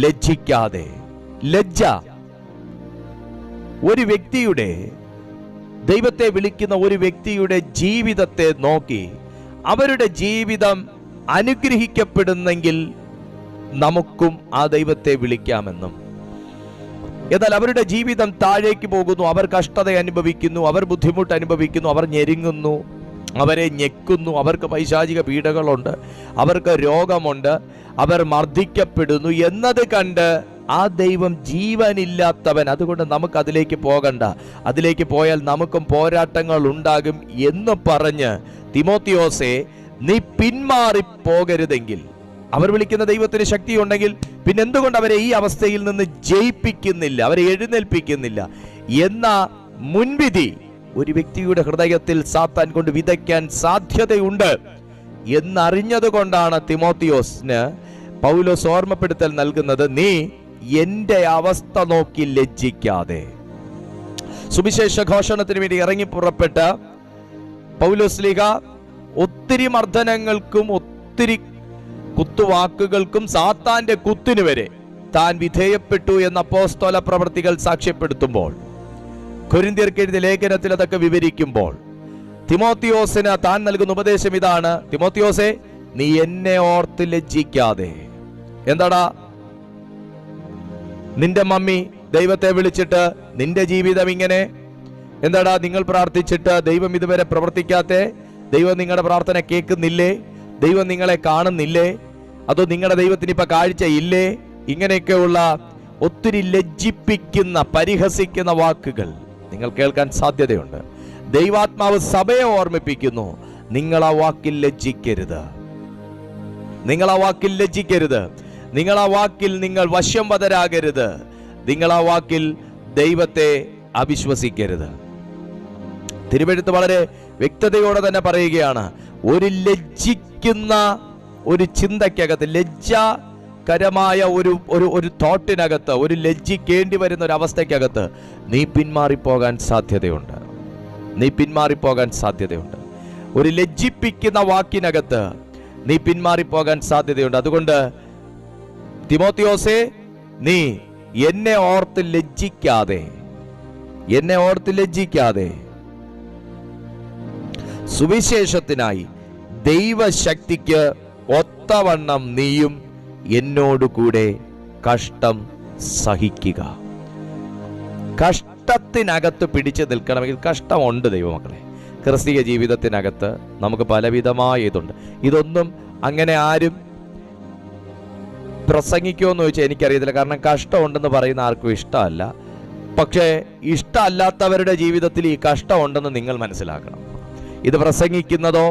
ലജ്ജിക്കാതെ. ലജ്ജ ഒരു വ്യക്തിയുടെ, ദൈവത്തെ വിളിക്കുന്ന ഒരു വ്യക്തിയുടെ ജീവിതത്തെ നോക്കി അവരുടെ ജീവിതം അനുഗ്രഹിക്കപ്പെടുന്നെങ്കിൽ നമുക്കും ആ ദൈവത്തെ വിളിക്കാമെന്നും, എന്നാൽ അവരുടെ ജീവിതം താഴേക്ക് പോകുന്നു, അവർ കഷ്ടത അനുഭവിക്കുന്നു, അവർ ബുദ്ധിമുട്ട് അനുഭവിക്കുന്നു, അവർ ഞെരുങ്ങുന്നു, അവരെ ഞെക്കുന്നു, അവർക്ക് പൈശാചിക പീഡകളുണ്ട്, അവർക്ക് രോഗമുണ്ട്, അവർ മർദ്ദിക്കപ്പെടുന്നു എന്നത് കണ്ട് ആ ദൈവം ജീവനില്ലാത്തവൻ, അതുകൊണ്ട് നമുക്ക് അതിലേക്ക് പോകണ്ട, അതിലേക്ക് പോയാൽ നമുക്കും പോരാട്ടങ്ങൾ ഉണ്ടാകും എന്ന് പറഞ്ഞ് തിമോത്തിയോസേ, നീ പിന്മാറിപ്പോകരുതെങ്കിൽ, അവർ വിളിക്കുന്ന ദൈവത്തിന് ശക്തിയുണ്ടെങ്കിൽ പിന്നെ എന്തുകൊണ്ട് അവരെ ഈ അവസ്ഥയിൽ നിന്ന് ജയിപ്പിക്കുന്നില്ല, അവരെ എഴുന്നേൽപ്പിക്കുന്നില്ല എന്ന മുൻവിധി ഒരു വ്യക്തിയുടെ ഹൃദയത്തിൽ സാത്താൻ കൊണ്ട് വിതയ്ക്കാൻ സാധ്യതയുണ്ട് എന്നറിഞ്ഞത് കൊണ്ടാണ് തിമോത്തിയോസിന് പൗലോസ് ഓർമ്മപ്പെടുത്തൽ നൽകുന്നത്. നീ എൻ്റെ അവസ്ഥ നോക്കി ലജ്ജിക്കാതെ. സുവിശേഷ ഘോഷണത്തിന് വേണ്ടി ഇറങ്ങി പുറപ്പെട്ട പൗലോസ്ലീഹ ഒത്തിരി മർദ്ദനങ്ങൾക്കും ഒത്തിരി കുത്തുവാക്കുകൾക്കും സാത്താന്റെ കുത്തിനു വരെ താൻ വിധേയപ്പെട്ടു എന്ന അപ്പോസ്തല പ്രവൃത്തികൾ സാക്ഷ്യപ്പെടുത്തുമ്പോൾ, കൊരിന്ത്യർക്ക് എഴുതിയ ലേഖനത്തിൽ അതൊക്കെ വിവരിക്കുമ്പോൾ, തിമോത്തിയോസിന് താൻ നൽകുന്ന ഉപദേശം ഇതാണ്: തിമോത്തിയോസേ, നീ എന്നെ ഓർത്ത് ലജ്ജിക്കാതെ. എന്താടാ, നിന്റെ മമ്മി ദൈവത്തെ വിളിച്ചിട്ട് നിന്റെ ജീവിതം ഇങ്ങനെ, എന്താടാ നിങ്ങൾ പ്രാർത്ഥിച്ചിട്ട് ദൈവം ഇതുവരെ പ്രവർത്തിക്കാത്തെ? ദൈവം നിങ്ങളുടെ പ്രാർത്ഥന കേൾക്കുന്നില്ലേ? ദൈവം നിങ്ങളെ കാണുന്നില്ലേ? അതോ നിങ്ങളുടെ ദൈവത്തിന് ഇപ്പൊ കാഴ്ച ഇല്ലേ? ഇങ്ങനെയൊക്കെയുള്ള ഒത്തിരി ലജ്ജിപ്പിക്കുന്ന, പരിഹസിക്കുന്ന വാക്കുകൾ നിങ്ങൾ കേൾക്കാൻ സാധ്യതയുണ്ട്. ദൈവാത്മാവ് സഭയെ ഓർമ്മിപ്പിക്കുന്നു, നിങ്ങൾ ആ വാക്കിൽ ലജ്ജിക്കരുത്. നിങ്ങൾ ആ വാക്കിൽ ലജ്ജിക്കരുത്. നിങ്ങൾ ആ വാക്കിൽ നിങ്ങൾ വശംവദരാകരുത്. നിങ്ങൾ ആ വാക്കിൽ ദൈവത്തെ അവിശ്വസിക്കരുത്. തിരുവെഴുത്ത് വളരെ വ്യക്തതയോടെ തന്നെ പറയുകയാണ്, ഒരു ലജ്ജിക്കുന്ന ഒരു ചിന്തയ്ക്കകത്ത്, ലജ്ജാകരമായ ഒരു തോട്ടിനകത്ത്, ഒരു ലജ്ജിക്കേണ്ടി വരുന്ന ഒരു അവസ്ഥയ്ക്കകത്ത് നീ പിന്മാറിപ്പോകാൻ സാധ്യതയുണ്ട്. നീ പിന്മാറിപ്പോകാൻ സാധ്യതയുണ്ട്. ഒരു ലജ്ജിപ്പിക്കുന്ന വാക്കിനകത്ത് നീ പിന്മാറിപ്പോകാൻ സാധ്യതയുണ്ട്. അതുകൊണ്ട് തിമോത്തിയോസേ, നീ എന്നെ ഓർത്ത് ലജ്ജിക്കാതെ, എന്നെ ഓർത്ത് ലജ്ജിക്കാതെ സുവിശേഷത്തിനായി ദൈവശക്തിക്ക് ഒത്തവണ്ണം നീയും എന്നോടുകൂടെ കഷ്ടം സഹിക്കുക. കഷ്ടത്തിനകത്ത് പിടിച്ചു നിൽക്കണമെങ്കിൽ കഷ്ടമുണ്ട് ദൈവമക്കളെ. ക്രിസ്തീയ ജീവിതത്തിനകത്ത് നമുക്ക് പലവിധമായ ഇതുണ്ട്. ഇതൊന്നും അങ്ങനെ ആരും പ്രസംഗിക്കുമെന്ന് ചോദിച്ചാൽ എനിക്കറിയത്തില്ല. കാരണം കഷ്ടമുണ്ടെന്ന് പറയുന്ന ആർക്കും ഇഷ്ടമല്ല. പക്ഷേ ഇഷ്ടമല്ലാത്തവരുടെ ജീവിതത്തിൽ ഈ കഷ്ടമുണ്ടെന്ന് നിങ്ങൾ മനസ്സിലാക്കണം. ഇത് പ്രസംഗിക്കുന്നതോ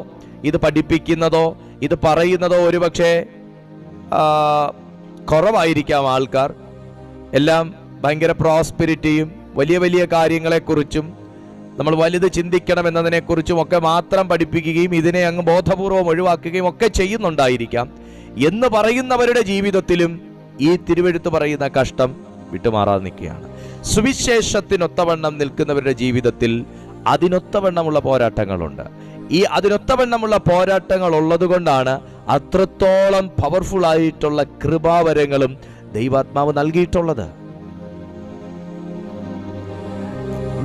ഇത് പഠിപ്പിക്കുന്നതോ ഇത് പറയുന്നതോ ഒരുപക്ഷെ കുറവായിരിക്കാം ആൾക്കാർ. എല്ലാം ഭയങ്കര പ്രോസ്പെരിറ്റിയും വലിയ വലിയ കാര്യങ്ങളെക്കുറിച്ചും നമ്മൾ വലുത് ചിന്തിക്കണം എന്നതിനെക്കുറിച്ചും ഒക്കെ മാത്രം പഠിപ്പിക്കുകയും ഇതിനെ അങ്ങ് ബോധപൂർവം ഒഴിവാക്കുകയും ഒക്കെ ചെയ്യുന്നുണ്ടായിരിക്കാം. എന്ന് പറയുന്നവരുടെ ജീവിതത്തിലും ഈ തിരുവെഴുത്ത് പറയുന്ന കഷ്ടം വിട്ടുമാറാതെ നിൽക്കുകയാണ്. സുവിശേഷത്തിനൊത്തവണ്ണം നിൽക്കുന്നവരുടെ ജീവിതത്തിൽ അതിനൊത്തവണ്ണമുള്ള പോരാട്ടങ്ങളുണ്ട്. ഈ അതിനൊത്തവണ്ണമുള്ള പോരാട്ടങ്ങൾ ഉള്ളത് കൊണ്ടാണ് അത്രത്തോളം പവർഫുൾ ആയിട്ടുള്ള കൃപാവരങ്ങളും ദൈവാത്മാവ് നൽകിയിട്ടുള്ളത്.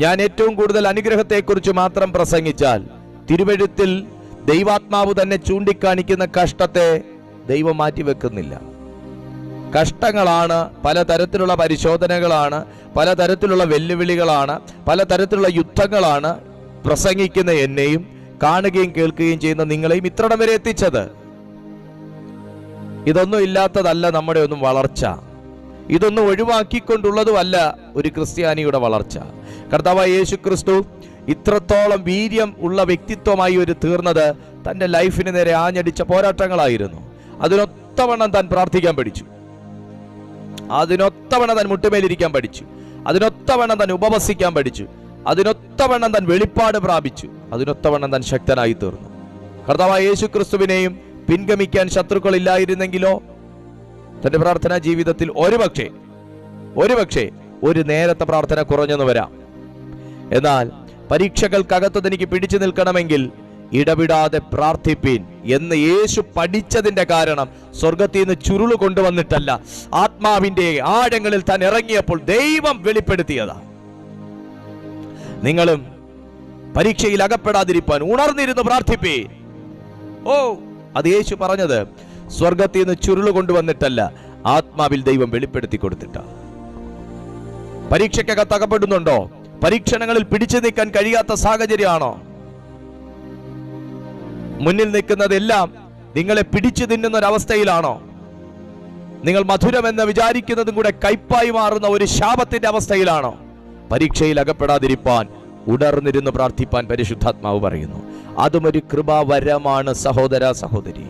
ഞാൻ ഏറ്റവും കൂടുതൽ അനുഗ്രഹത്തെക്കുറിച്ച് മാത്രം പ്രസംഗിച്ചാൽ തിരുവെഴുത്തിൽ ദൈവാത്മാവ് തന്നെ ചൂണ്ടിക്കാണിക്കുന്ന കഷ്ടത്തെ ദൈവം മാറ്റിവെക്കുന്നില്ല. കഷ്ടങ്ങളാണ്, പലതരത്തിലുള്ള പരിശോധനകളാണ്, പലതരത്തിലുള്ള വെല്ലുവിളികളാണ്, പലതരത്തിലുള്ള യുദ്ധങ്ങളാണ് പ്രസംഗിക്കുന്ന എന്നെയും കാണുകയും കേൾക്കുകയും ചെയ്യുന്ന നിങ്ങളെയും ഇത്രടം വരെ എത്തിച്ചത്. ഇതൊന്നും ഇല്ലാത്തതല്ല നമ്മുടെ ഒന്നും വളർച്ച. ഇതൊന്നും ഒഴിവാക്കിക്കൊണ്ടുള്ളതുമല്ല ഒരു ക്രിസ്ത്യാനിയുടെ വളർച്ച. കർത്താവായ യേശു ക്രിസ്തു ഇത്രത്തോളം വീര്യം ഉള്ള വ്യക്തിത്വമായി ഒരു തീർന്നത് തൻ്റെ ലൈഫിന് നേരെ ആഞ്ഞടിച്ച പോരാട്ടങ്ങളായിരുന്നു. അതിനൊത്തവണ്ണം താൻ പ്രാർത്ഥിക്കാൻ പഠിച്ചു, അതിനൊത്തവണ്ണം താൻ മുട്ടുമേലിരിക്കാൻ പഠിച്ചു, അതിനൊത്തവണ്ണം താൻ ഉപവസിക്കാൻ പഠിച്ചു, അതിനൊത്തവണ്ണം താൻ വെളിപ്പാട് പ്രാപിച്ചു, അതിനൊത്തവണ്ണം താൻ ശക്തനായി തീർന്നു. കർത്താവായ യേശു ക്രിസ്തുവിനെയും പിൻഗമിക്കാൻ ശത്രുക്കൾ ഇല്ലായിരുന്നെങ്കിലോ തന്റെ പ്രാർത്ഥനാ ജീവിതത്തിൽ ഒരുപക്ഷെ ഒരു നേരത്തെ പ്രാർത്ഥന കുറഞ്ഞെന്ന് വരാം. എന്നാൽ പരീക്ഷകൾക്കകത്ത് തനിക്ക് പിടിച്ചു നിൽക്കണമെങ്കിൽ ഇടവിടാതെ പ്രാർത്ഥിപ്പീൻ എന്ന് യേശു പഠിച്ചതിന്റെ കാരണം സ്വർഗത്തിൽ നിന്ന് ചുരുള് കൊണ്ടുവന്നിട്ടല്ല, ആത്മാവിന്റെ ആഴങ്ങളിൽ താൻ ഇറങ്ങിയപ്പോൾ ദൈവം വെളിപ്പെടുത്തിയതാ. നിങ്ങളും പരീക്ഷയിൽ അകപ്പെടാതിരിപ്പാൻ ഉണർന്നിരുന്ന് പ്രാർത്ഥിപ്പീൻ. അത് യേശു പറഞ്ഞത് സ്വർഗത്തിൽ നിന്ന് ചുരുള് കൊണ്ടുവന്നിട്ടല്ല, ആത്മാവിൽ ദൈവം വെളിപ്പെടുത്തി കൊടുത്തിട്ട. പരീക്ഷയ്ക്കകത്ത് അകപ്പെടുന്നുണ്ടോ? പരീക്ഷണങ്ങളിൽ പിടിച്ചു നിൽക്കാൻ കഴിയാത്ത സാഹചര്യമാണോ? മുന്നിൽ നിൽക്കുന്നതെല്ലാം നിങ്ങളെ പിടിച്ചു തിന്നുന്ന ഒരവസ്ഥയിലാണോ? നിങ്ങൾ മധുരമെന്ന് വിചാരിക്കുന്നതും കൂടെ കയ്പായി മാറുന്ന ഒരു ശാപത്തിന്റെ അവസ്ഥയിലാണോ? പരീക്ഷയിൽ അകപ്പെടാതിരിപ്പാൻ ഉണർന്നിരുന്ന് പ്രാർത്ഥിപ്പാൻ പരിശുദ്ധാത്മാവ് പറയുന്നു. അതും ഒരു കൃപാവരമാണ് സഹോദര സഹോദരി.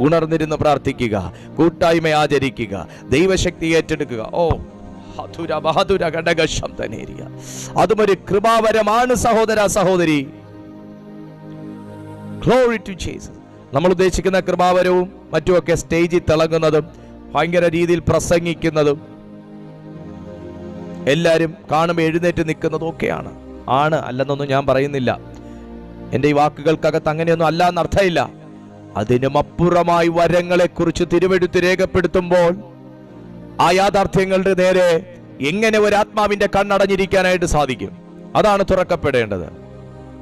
ഉണർന്നിരുന്ന് പ്രാർത്ഥിക്കുക, കൂട്ടായ്മ ആചരിക്കുക, ദൈവശക്തി ഏറ്റെടുക്കുക. അതും ഒരു കൃപാവരമാണ് സഹോദര സഹോദരി. Glory to Jesus. നമ്മൾ ഉദ്ദേശിക്കുന്ന കൃപാവരവും മറ്റുമൊക്കെ സ്റ്റേജിൽ തിളങ്ങുന്നതും ഭയങ്കര രീതിയിൽ പ്രസംഗിക്കുന്നതും എല്ലാവരും കാണുമ്പോൾ എഴുന്നേറ്റ് നിൽക്കുന്നതൊക്കെയാണ്. ആണ് അല്ലെന്നൊന്നും ഞാൻ പറയുന്നില്ല. എൻ്റെ ഈ വാക്കുകൾക്കകത്ത് അങ്ങനെയൊന്നും അല്ല എന്നർത്ഥമില്ല. അതിനും അപ്പുറമായി വരങ്ങളെക്കുറിച്ച് തിരുവെഴുത്ത് രേഖപ്പെടുത്തുമ്പോൾ ആ യാഥാർത്ഥ്യങ്ങളുടെ നേരെ എങ്ങനെ ഒരു ആത്മാവിന്റെ കണ്ണടഞ്ഞിരിക്കാനായിട്ട് സാധിക്കും? അതാണ് തുറക്കപ്പെടേണ്ടത്.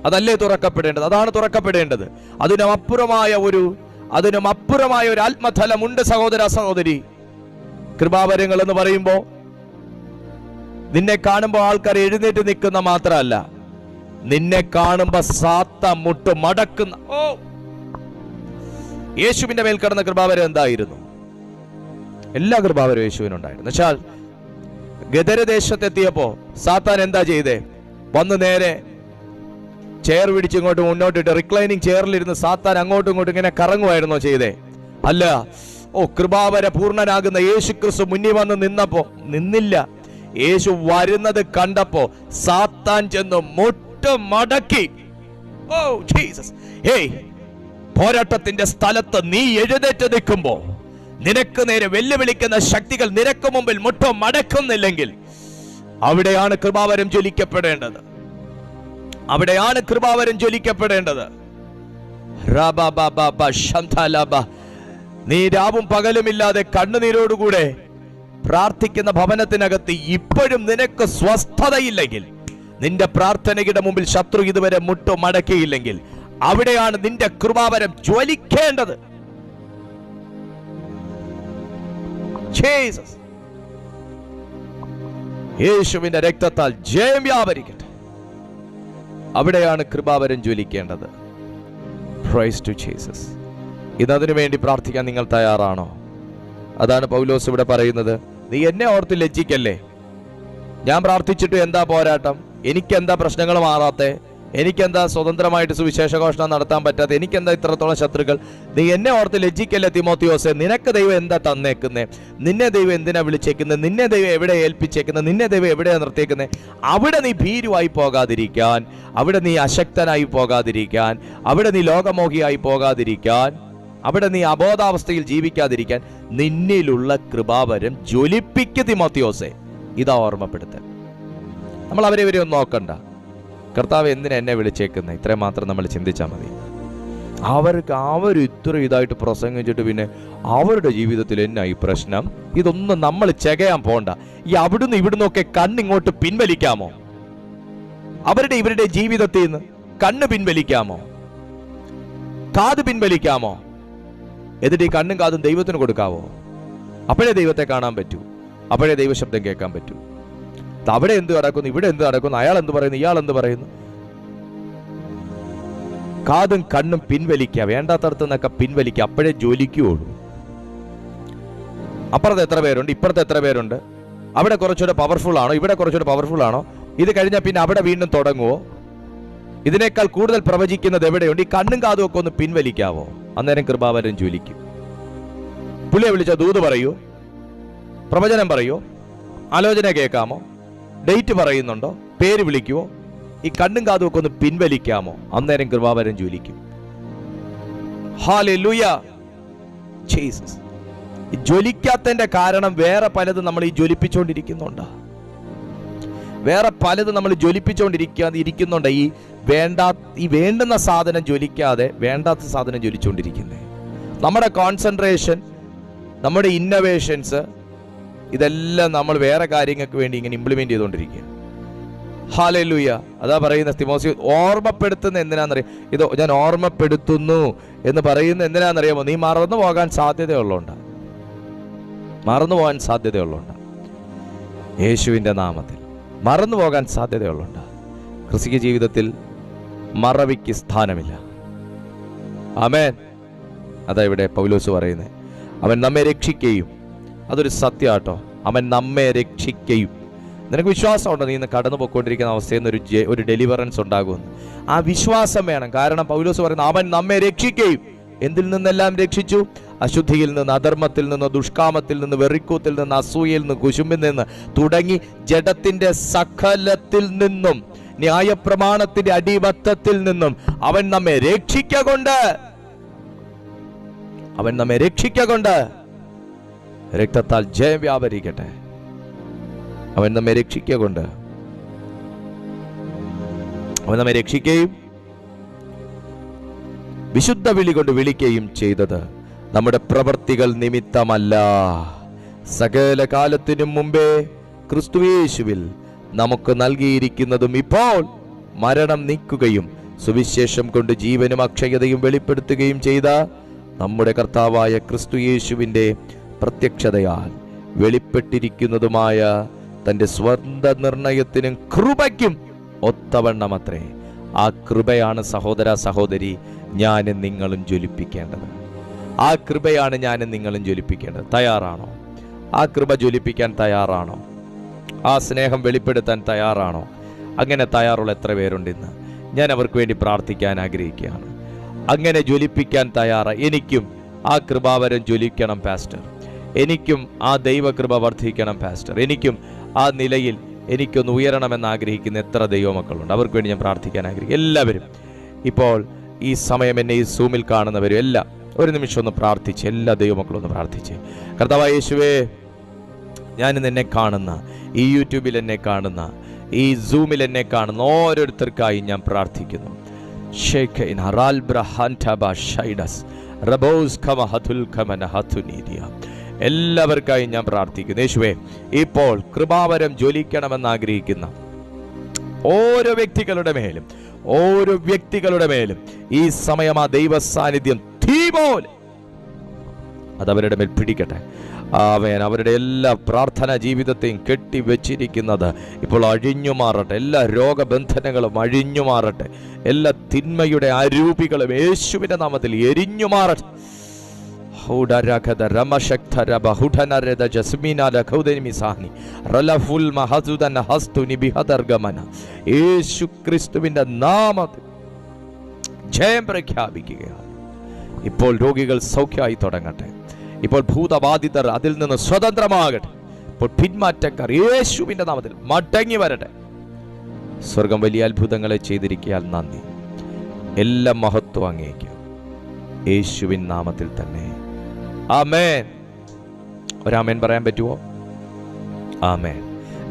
അതല്ലേ തുറക്കപ്പെടേണ്ടത്? അതാണ് തുറക്കപ്പെടേണ്ടത്. അതിനുമപ്പുറമായ ഒരു ആത്മതലമുണ്ട് സഹോദര സഹോദരി. കൃപാവരങ്ങൾ എന്ന് പറയുമ്പോൾ നിന്നെ കാണുമ്പോൾ ആൾക്കാർ എഴുന്നേറ്റ് നിൽക്കുന്ന മാത്രമല്ല, നിന്നെ കാണുമ്പോ സാത്ത മുട്ട് മടക്കുന്ന. യേശുവിന്റെ മേൽ കിടന്ന കൃപാവരം എന്തായിരുന്നു? എല്ലാ കൃപാവരവും യേശുവിനുണ്ടായിരുന്നു. എന്നുവെച്ചാൽ ഗദരദേശത്തെത്തിയപ്പോ സാത്താൻ എന്താ ചെയ്തേ? വന്ന് നേരെ ചെയർ പിടിച്ച് ഇങ്ങോട്ട് മുന്നോട്ടിട്ട് റിക്ലൈനിങ് ചെയറിലിരുന്ന് സാത്താൻ അങ്ങോട്ടും ഇങ്ങോട്ടും ഇങ്ങനെ കറങ്ങുമായിരുന്നോ ചെയ്തേ? അല്ല. കൃപാവര പൂർണ്ണനാകുന്ന യേശു ക്രിസ്തു മുന്നിൽ വന്ന് നിന്നില്ല. യേശു വരുന്നത് കണ്ടപ്പോ സാത്താൻ ചെന്ന് മുട്ട് മടക്കി. ജീസസ്. പോരാട്ടത്തിന്റെ സ്ഥലത്ത് നീ എഴുന്നേറ്റ് നിൽക്കുമ്പോ നിനക്ക് നേരെ വെല്ലുവിളിക്കുന്ന ശക്തികൾ നിനക്ക് മുമ്പിൽ മുട്ട് മടക്കുന്നില്ലെങ്കിൽ അവിടെയാണ് കൃപാവരം ജ്വലിക്കപ്പെടേണ്ടത്. അവിടെയാണ് കൃപാവരം ജ്വലിക്കപ്പെടേണ്ടത്. നീ രാവും പകലുമില്ലാതെ കണ്ണുനീരോടുകൂടെ പ്രാർത്ഥിക്കുന്ന ഭവനത്തിനകത്ത് ഇപ്പോഴും നിനക്ക് സ്വസ്ഥതയില്ലെങ്കിൽ, നിന്റെ പ്രാർത്ഥനയുടെ മുമ്പിൽ ശത്രു ഇതുവരെ മുട്ടു മടക്കിയില്ലെങ്കിൽ, അവിടെയാണ് നിന്റെ കൃപാവരം ജ്വലിക്കേണ്ടത്. യേശുവിന്റെ രക്തത്താൽ ജയം വ്യാപരിക്കട്ടെ. അവിടെയാണ് കൃപാവരം ജ്വലിക്കേണ്ടത്. Praise to Jesus. ഇതതിനു വേണ്ടി പ്രാർത്ഥിക്കാൻ നിങ്ങൾ തയ്യാറാണോ? അതാണ് പൗലോസ് ഇവിടെ പറയുന്നത്. നീ എന്നെ ഓർത്ത് ലജ്ജിക്കല്ലേ. ഞാൻ പ്രാർത്ഥിച്ചിട്ട് എന്താ പോരാട്ടം? എനിക്കെന്താ പ്രശ്നങ്ങൾ മാറാത്തെ? എനിക്കെന്താ സ്വതന്ത്രമായിട്ട് സുവിശേഷഘോഷണം നടത്താൻ പറ്റാതെ? എനിക്കെന്താ ഇത്രത്തോളം ശത്രുക്കൾ? നീ എന്നെ ഓർത്ത് ലജ്ജിക്കല്ലേ തിമോത്തിയോസേ. നിനക്ക് ദൈവം എന്താ തന്നേക്കുന്നേ? നിന്നെ ദൈവം എന്തിനാ വിളിച്ചേക്കുന്നത്? നിന്നെ ദൈവം എവിടെ ഏൽപ്പിച്ചേക്കുന്നത്? നിന്നെ ദൈവം എവിടെയാണ് നിർത്തിയേക്കുന്നത്? അവിടെ നീ ഭീരുവായി പോകാതിരിക്കാൻ, അവിടെ നീ അശക്തനായി പോകാതിരിക്കാൻ, അവിടെ നീ ലോകമോഹിയായി പോകാതിരിക്കാൻ, അവിടെ നീ അബോധാവസ്ഥയിൽ ജീവിക്കാതിരിക്കാൻ നിന്നിലുള്ള കൃപാവരം ജ്വലിപ്പിക്ക് തിമോത്തിയോസേ. ഇതാ ഓർമ്മപ്പെടുത്തൽ. നമ്മൾ അവരെ ഒന്നും നോക്കണ്ട. കർത്താവ് എന്തിനാ എന്നെ വിളിച്ചേക്കുന്നത്? ഇത്രയും മാത്രം നമ്മൾ ചിന്തിച്ചാൽ മതി. അവർ ഇത്ര ഇതായിട്ട് പ്രസംഗിച്ചിട്ട് പിന്നെ അവരുടെ ജീവിതത്തിൽ എന്നാ ഈ പ്രശ്നം? ഇതൊന്നും നമ്മൾ ചെകയാൻ പോണ്ട. ഈ അവിടുന്ന് ഇവിടുന്നൊക്കെ കണ്ണിങ്ങോട്ട് പിൻവലിക്കാമോ? ഇവരുടെ ജീവിതത്തിൽ നിന്ന് കണ്ണ് പിൻവലിക്കാമോ? കാത് പിൻവലിക്കാമോ? എന്നിട്ട് ഈ കണ്ണും കാതും ദൈവത്തിന് കൊടുക്കാവോ? അപ്പോഴേ ദൈവത്തെ കാണാൻ പറ്റൂ. അപ്പോഴേ ദൈവശബ്ദം കേൾക്കാൻ പറ്റൂ. അവിടെ എന്ത് നടക്കുന്നു, ഇവിടെ എന്ത് നടക്കുന്നു, അയാൾ എന്ത് പറയുന്നു, ഇയാൾ എന്ത് പറയുന്നു? കാതും കണ്ണും പിൻവലിക്കുക, വേണ്ടാത്തടത്ത് നിന്നൊക്കെ പിൻവലിക്കുക. അപ്പോഴേ ജോലിക്കുള്ളൂ. അപ്പുറത്ത് എത്ര പേരുണ്ട്, ഇപ്പുറത്ത് എത്ര പേരുണ്ട്, അവിടെ കുറച്ചുകൂടെ പവർഫുൾ ആണോ, ഇവിടെ കുറച്ചുകൂടെ പവർഫുൾ ആണോ, ഇത് കഴിഞ്ഞാൽ പിന്നെ അവിടെ വീണ്ടും തുടങ്ങുവോ? ഇതിനേക്കാൾ കൂടുതൽ പ്രവചിക്കുന്നത് എവിടെയുണ്ട്? ഈ കണ്ണും കാതും ഒക്കെ ഒന്ന് പിൻവലിക്കാവോ? അന്നേരം കൃപാവരം ജ്വലിക്കും. പുള്ളിയെ വിളിച്ച ദൂത് പറയൂ, പ്രവചനം പറയൂ, ആലോചന കേൾക്കാമോ, ഡേറ്റ് പറയുന്നുണ്ടോ, പേര് വിളിക്കുവോ? ഈ കണ്ണും കാതും ഒക്കെ ഒന്ന് പിൻവലിക്കാമോ? അന്നേരം കൃപാവരം ജ്വലിക്കും. ഹല്ലേലൂയ. ജീസസ്. ജ്വലിക്കാത്തതിന്റെ കാരണം വേറെ പലതും നമ്മൾ ഈ ജ്വലിപ്പിച്ചുകൊണ്ടിരിക്കുന്നുണ്ട്. വേറെ പലതും നമ്മൾ ജ്വലിപ്പിച്ചുകൊണ്ടിരിക്കുന്നുണ്ട്. ഈ വേണ്ടുന്ന സാധനം ജ്വലിക്കാതെ വേണ്ടാത്ത സാധനം ജ്വലിച്ചുകൊണ്ടിരിക്കുന്നത്. നമ്മുടെ കോൺസെൻട്രേഷൻ, നമ്മുടെ ഇന്നോവേഷൻസ്, ഇതെല്ലാം നമ്മൾ വേറെ കാര്യങ്ങൾക്ക് വേണ്ടി ഇങ്ങനെ ഇംപ്ലിമെന്റ് ചെയ്തുകൊണ്ടിരിക്കുക. ഹല്ലേലൂയ. അതാ പറയുന്ന തിമോത്തി ഓർമ്മപ്പെടുത്തുന്ന എന്തിനാണെന്നറിയാം? ഇത് ഞാൻ ഓർമ്മപ്പെടുത്തുന്നു എന്ന് പറയുന്ന എന്തിനാണെന്നറിയാമോ? നീ മറന്നു പോകാൻ സാധ്യതയുള്ളതുകൊണ്ട്. യേശുവിൻ്റെ നാമത്തിൽ മറന്നു പോകാൻ സാധ്യതയുള്ളതുകൊണ്ട്. ക്രിസ്തീയ ജീവിതത്തിൽ മറവിക്ക് സ്ഥാനമില്ല. ആമേൻ. അതാ ഇവിടെ പൗലോസ് പറയുന്നത്. അവൻ നമ്മെ രക്ഷിക്കുകയും, അതൊരു സത്യമാട്ടോ, അവൻ നമ്മെ രക്ഷിക്കുകയും. നിനക്ക് വിശ്വാസമുണ്ടോ നീ ഇന്ന് കടന്നു പോയിക്കൊണ്ടിരിക്കുന്ന അവസ്ഥയിൽ നിന്ന് ഒരു ഡെലിവറൻസ് ഉണ്ടാകുമെന്ന്? ആ വിശ്വാസം വേണം. കാരണം പൗലോസ് പറയുന്നത് അവൻ നമ്മെ രക്ഷിക്കുകയും. എന്തിൽ നിന്നെല്ലാം രക്ഷിച്ചു? അശുദ്ധിയിൽ നിന്ന്, അധർമ്മത്തിൽ നിന്ന്, ദുഷ്കാമത്തിൽ നിന്ന്, വെറിക്കൂത്തിൽ നിന്ന്, അസൂയയിൽ നിന്ന്, കുശുമ്പിൽ നിന്ന് തുടങ്ങി ജഡത്തിന്റെ സകലത്തിൽ നിന്നും, ന്യായപ്രമാണത്തിന്റെ അടിമത്തത്തിൽ നിന്നും അവൻ നമ്മെ രക്ഷിക്കൊണ്ട് രക്തത്താൽ ജയം വ്യാപരിക്കട്ടെ. അവൻ നമ്മെ രക്ഷിക്കൊണ്ട് അവൻ നമ്മെ രക്ഷിക്കുകയും വിശുദ്ധ വിളി കൊണ്ട് വിളിക്കുകയും ചെയ്തത് നമ്മുടെ പ്രവൃത്തികൾ നിമിത്തമല്ല, സകല കാലത്തിനും മുമ്പേ ക്രിസ്തുയേശുവിൽ നമുക്ക് നൽകിയിരിക്കുന്നതും ഇപ്പോൾ മരണം നീക്കുകയും സുവിശേഷം കൊണ്ട് ജീവനും അക്ഷയതയും വെളിപ്പെടുത്തുകയും ചെയ്ത നമ്മുടെ കർത്താവായ ക്രിസ്തുയേശുവിൻ്റെ പ്രത്യക്ഷതയാൽ വെളിപ്പെട്ടിരിക്കുന്നതുമായ തൻ്റെ സ്വന്തം നിർണയത്തിനും കൃപയ്ക്കും ഒത്തവണ്ണമത്രേ. ആ കൃപയാണ് സഹോദര സഹോദരി ഞാനും നിങ്ങളും ജ്വലിപ്പിക്കേണ്ടത്. ആ കൃപയാണ് ഞാനും നിങ്ങളും ജ്വലിപ്പിക്കേണ്ടത്. തയ്യാറാണോ? ആ കൃപ ജ്വലിപ്പിക്കാൻ തയ്യാറാണോ? ആ സ്നേഹം വെളിപ്പെടുത്താൻ തയ്യാറാണോ? അങ്ങനെ തയ്യാറുള്ള എത്ര പേരുണ്ടെന്ന് ഞാൻ അവർക്ക് വേണ്ടി പ്രാർത്ഥിക്കാൻ ആഗ്രഹിക്കുകയാണ്. അങ്ങനെ ജ്വലിപ്പിക്കാൻ തയ്യാറാണ്. എനിക്കും ആ കൃപാവരം ജ്വലിക്കണം പാസ്റ്റർ, എനിക്കും ആ ദൈവകൃപ വർദ്ധിക്കണം പാസ്റ്റർ, എനിക്കും ആ നിലയിൽ എനിക്കൊന്ന് ഉയരണമെന്ന് ആഗ്രഹിക്കുന്ന എത്ര ദൈവമക്കളുണ്ട്, അവർക്ക് വേണ്ടി ഞാൻ പ്രാർത്ഥിക്കാൻ ആഗ്രഹിക്കും. എല്ലാവരും ഇപ്പോൾ ഈ സമയം എന്നെ ഈ സൂമിൽ കാണുന്നവരും എല്ലാം ഒരു നിമിഷം ഒന്ന് പ്രാർത്ഥിച്ച്, എല്ലാ ദൈവമക്കളും ഒന്ന് പ്രാർത്ഥിച്ച്. കർത്താവായ യേശുവേ, ഞാനിന്ന് എന്നെ കാണുന്ന, ഈ യൂട്യൂബിൽ എന്നെ കാണുന്ന, ഈ സൂമിൽ എന്നെ കാണുന്ന ഓരോരുത്തർക്കായി ഞാൻ പ്രാർത്ഥിക്കുന്നു. എല്ലാവർക്കായും ഞാൻ പ്രാർത്ഥിക്കുന്നു. യേശുവേ, ഇപ്പോൾ കൃപാവരം ജ്വലിക്കണമെന്ന് ആഗ്രഹിക്കുന്ന ഓരോ വ്യക്തികളുടെ മേലും ഈ സമയം ആ ദൈവ സാന്നിധ്യം തീ പോലെ അതവരുടെ മേൽ പിടിക്കട്ടെ. ആമേൻ. അവരുടെ എല്ലാ പ്രാർത്ഥനാ ജീവിതത്തെയും കെട്ടിവെച്ചിരിക്കുന്നത് ഇപ്പോൾ അഴിഞ്ഞു മാറട്ടെ. എല്ലാ രോഗബന്ധനങ്ങളും അഴിഞ്ഞു മാറട്ടെ. എല്ലാ തിന്മയുടെ അരൂപികളും യേശുവിന്റെ നാമത്തിൽ എരിഞ്ഞു മാറട്ടെ. യേശു ക്രിസ്തുവിന്റെ നാമത്തിൽ ജയം പ്രഖ്യാപിക്കുകയാണ്. ഇപ്പോൾ രോഗികൾ സൗഖ്യമായി തുടങ്ങട്ടെ. ഇപ്പോൾ ഭൂതബാധിതർ അതിൽ നിന്ന് സ്വതന്ത്രമാകട്ടെ. ഇപ്പോൾ പിന്മാറ്റക്കാർ യേശുവിന്റെ നാമത്തിൽ മടങ്ങി വരട്ടെ. സ്വർഗം വലിയ അത്ഭുതങ്ങളെ ചെയ്തിരിക്കാൻ നന്ദി. എല്ലാ മഹത്വം അങ്ങേക്ക് യേശുവിൻ നാമത്തിൽ തന്നെ. ആമേൻ. ഒരാമേൻ പറയാൻ പറ്റുമോ? ആമേൻ.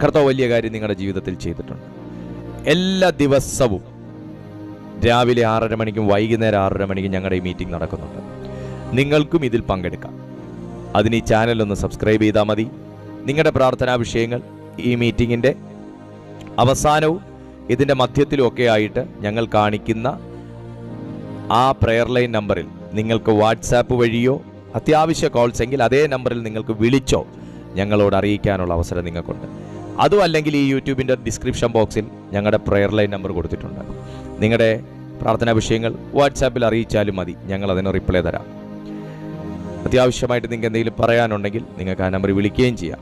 കർത്താവ് വലിയ കാര്യം നിങ്ങളുടെ ജീവിതത്തിൽ ചെയ്തിട്ടുണ്ട്. എല്ലാ ദിവസവും രാവിലെ 6:30 മണിക്കും വൈകുന്നേരം 6:30 മണിക്കും ഞങ്ങളുടെ ഈ മീറ്റിംഗ് നടക്കുന്നുണ്ട്. നിങ്ങൾക്കും ഇതിൽ പങ്കെടുക്കാം. അതിന് ഈ ചാനലൊന്ന് സബ്സ്ക്രൈബ് ചെയ്താൽ മതി. നിങ്ങളുടെ പ്രാർത്ഥനാ വിഷയങ്ങൾ ഈ മീറ്റിങ്ങിൻ്റെ അവസാനവും ഇതിൻ്റെ മധ്യത്തിലും ഒക്കെ ആയിട്ട് ഞങ്ങൾ കാണിക്കുന്ന ആ പ്രെയർ ലൈൻ നമ്പറിൽ നിങ്ങൾക്ക് വാട്സാപ്പ് വഴിയോ അത്യാവശ്യ കോൾസ് എങ്കിൽ അതേ നമ്പറിൽ നിങ്ങൾക്ക് വിളിച്ചോ ഞങ്ങളോട് അറിയിക്കാനുള്ള അവസരം നിങ്ങൾക്കുണ്ട്. അതും അല്ലെങ്കിൽ ഈ യൂട്യൂബിൻ്റെ ഡിസ്ക്രിപ്ഷൻ ബോക്സിൽ ഞങ്ങളുടെ പ്രെയർ ലൈൻ നമ്പർ കൊടുത്തിട്ടുണ്ട്. നിങ്ങളുടെ പ്രാർത്ഥനാ വിഷയങ്ങൾ വാട്സാപ്പിൽ അറിയിച്ചാലും മതി, ഞങ്ങൾ അതിന് റിപ്ലൈ തരാം. അത്യാവശ്യമായിട്ട് നിങ്ങൾക്ക് എന്തെങ്കിലും പറയാനുണ്ടെങ്കിൽ നിങ്ങൾക്ക് ആ നമ്പർ വിളിക്കുകയും ചെയ്യാം.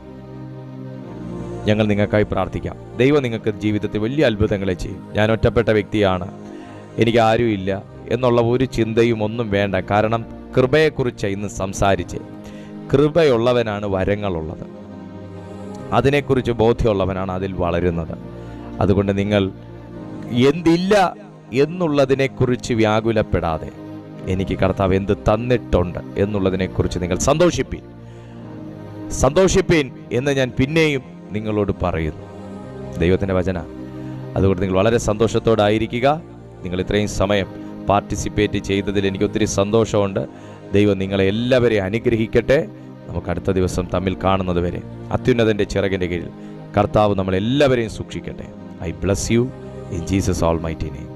ഞങ്ങൾ നിങ്ങൾക്കായി പ്രാർത്ഥിക്കാം. ദൈവം നിങ്ങൾക്ക് ജീവിതത്തിൽ വലിയ അത്ഭുതങ്ങളെ ചെയ്യും. ഞാൻ ഒറ്റപ്പെട്ട വ്യക്തിയാണ്, എനിക്ക് ആരുമില്ല എന്നുള്ള ഒരു ചിന്തയും ഒന്നും വേണ്ട. കാരണം കൃപയെക്കുറിച്ച് ഇന്ന് സംസാരിച്ച്, കൃപയുള്ളവനാണ് വരങ്ങളുള്ളത്, അതിനെക്കുറിച്ച് ബോധ്യമുള്ളവനാണ് അതിൽ വളരുന്നത്. അതുകൊണ്ട് നിങ്ങൾ എന്തില്ല എന്നുള്ളതിനെക്കുറിച്ച് വ്യാകുലപ്പെടാതെ എനിക്ക് കർത്താവ് എന്ത് തന്നിട്ടുണ്ട് എന്നുള്ളതിനെക്കുറിച്ച് നിങ്ങൾ സന്തോഷിപ്പീൻ എന്ന് ഞാൻ പിന്നെയും നിങ്ങളോട് പറയുന്നു. ദൈവത്തിൻ്റെ വചന. അതുകൊണ്ട് നിങ്ങൾ വളരെ സന്തോഷത്തോടായിരിക്കുക. നിങ്ങൾ ഇത്രയും സമയം പാർട്ടിസിപ്പേറ്റ് ചെയ്തതിൽ എനിക്ക് ഒത്തിരി സന്തോഷമുണ്ട്. ദൈവം നിങ്ങളെ എല്ലാവരെയും അനുഗ്രഹിക്കട്ടെ. നമുക്ക് അടുത്ത ദിവസം തമ്മിൽ കാണുന്നത് വരെ അത്യുന്നതൻ്റെ ചിറകിൻ്റെ കീഴിൽ കർത്താവ് നമ്മളെല്ലാവരെയും സൂക്ഷിക്കട്ടെ. I bless you in Jesus almighty name.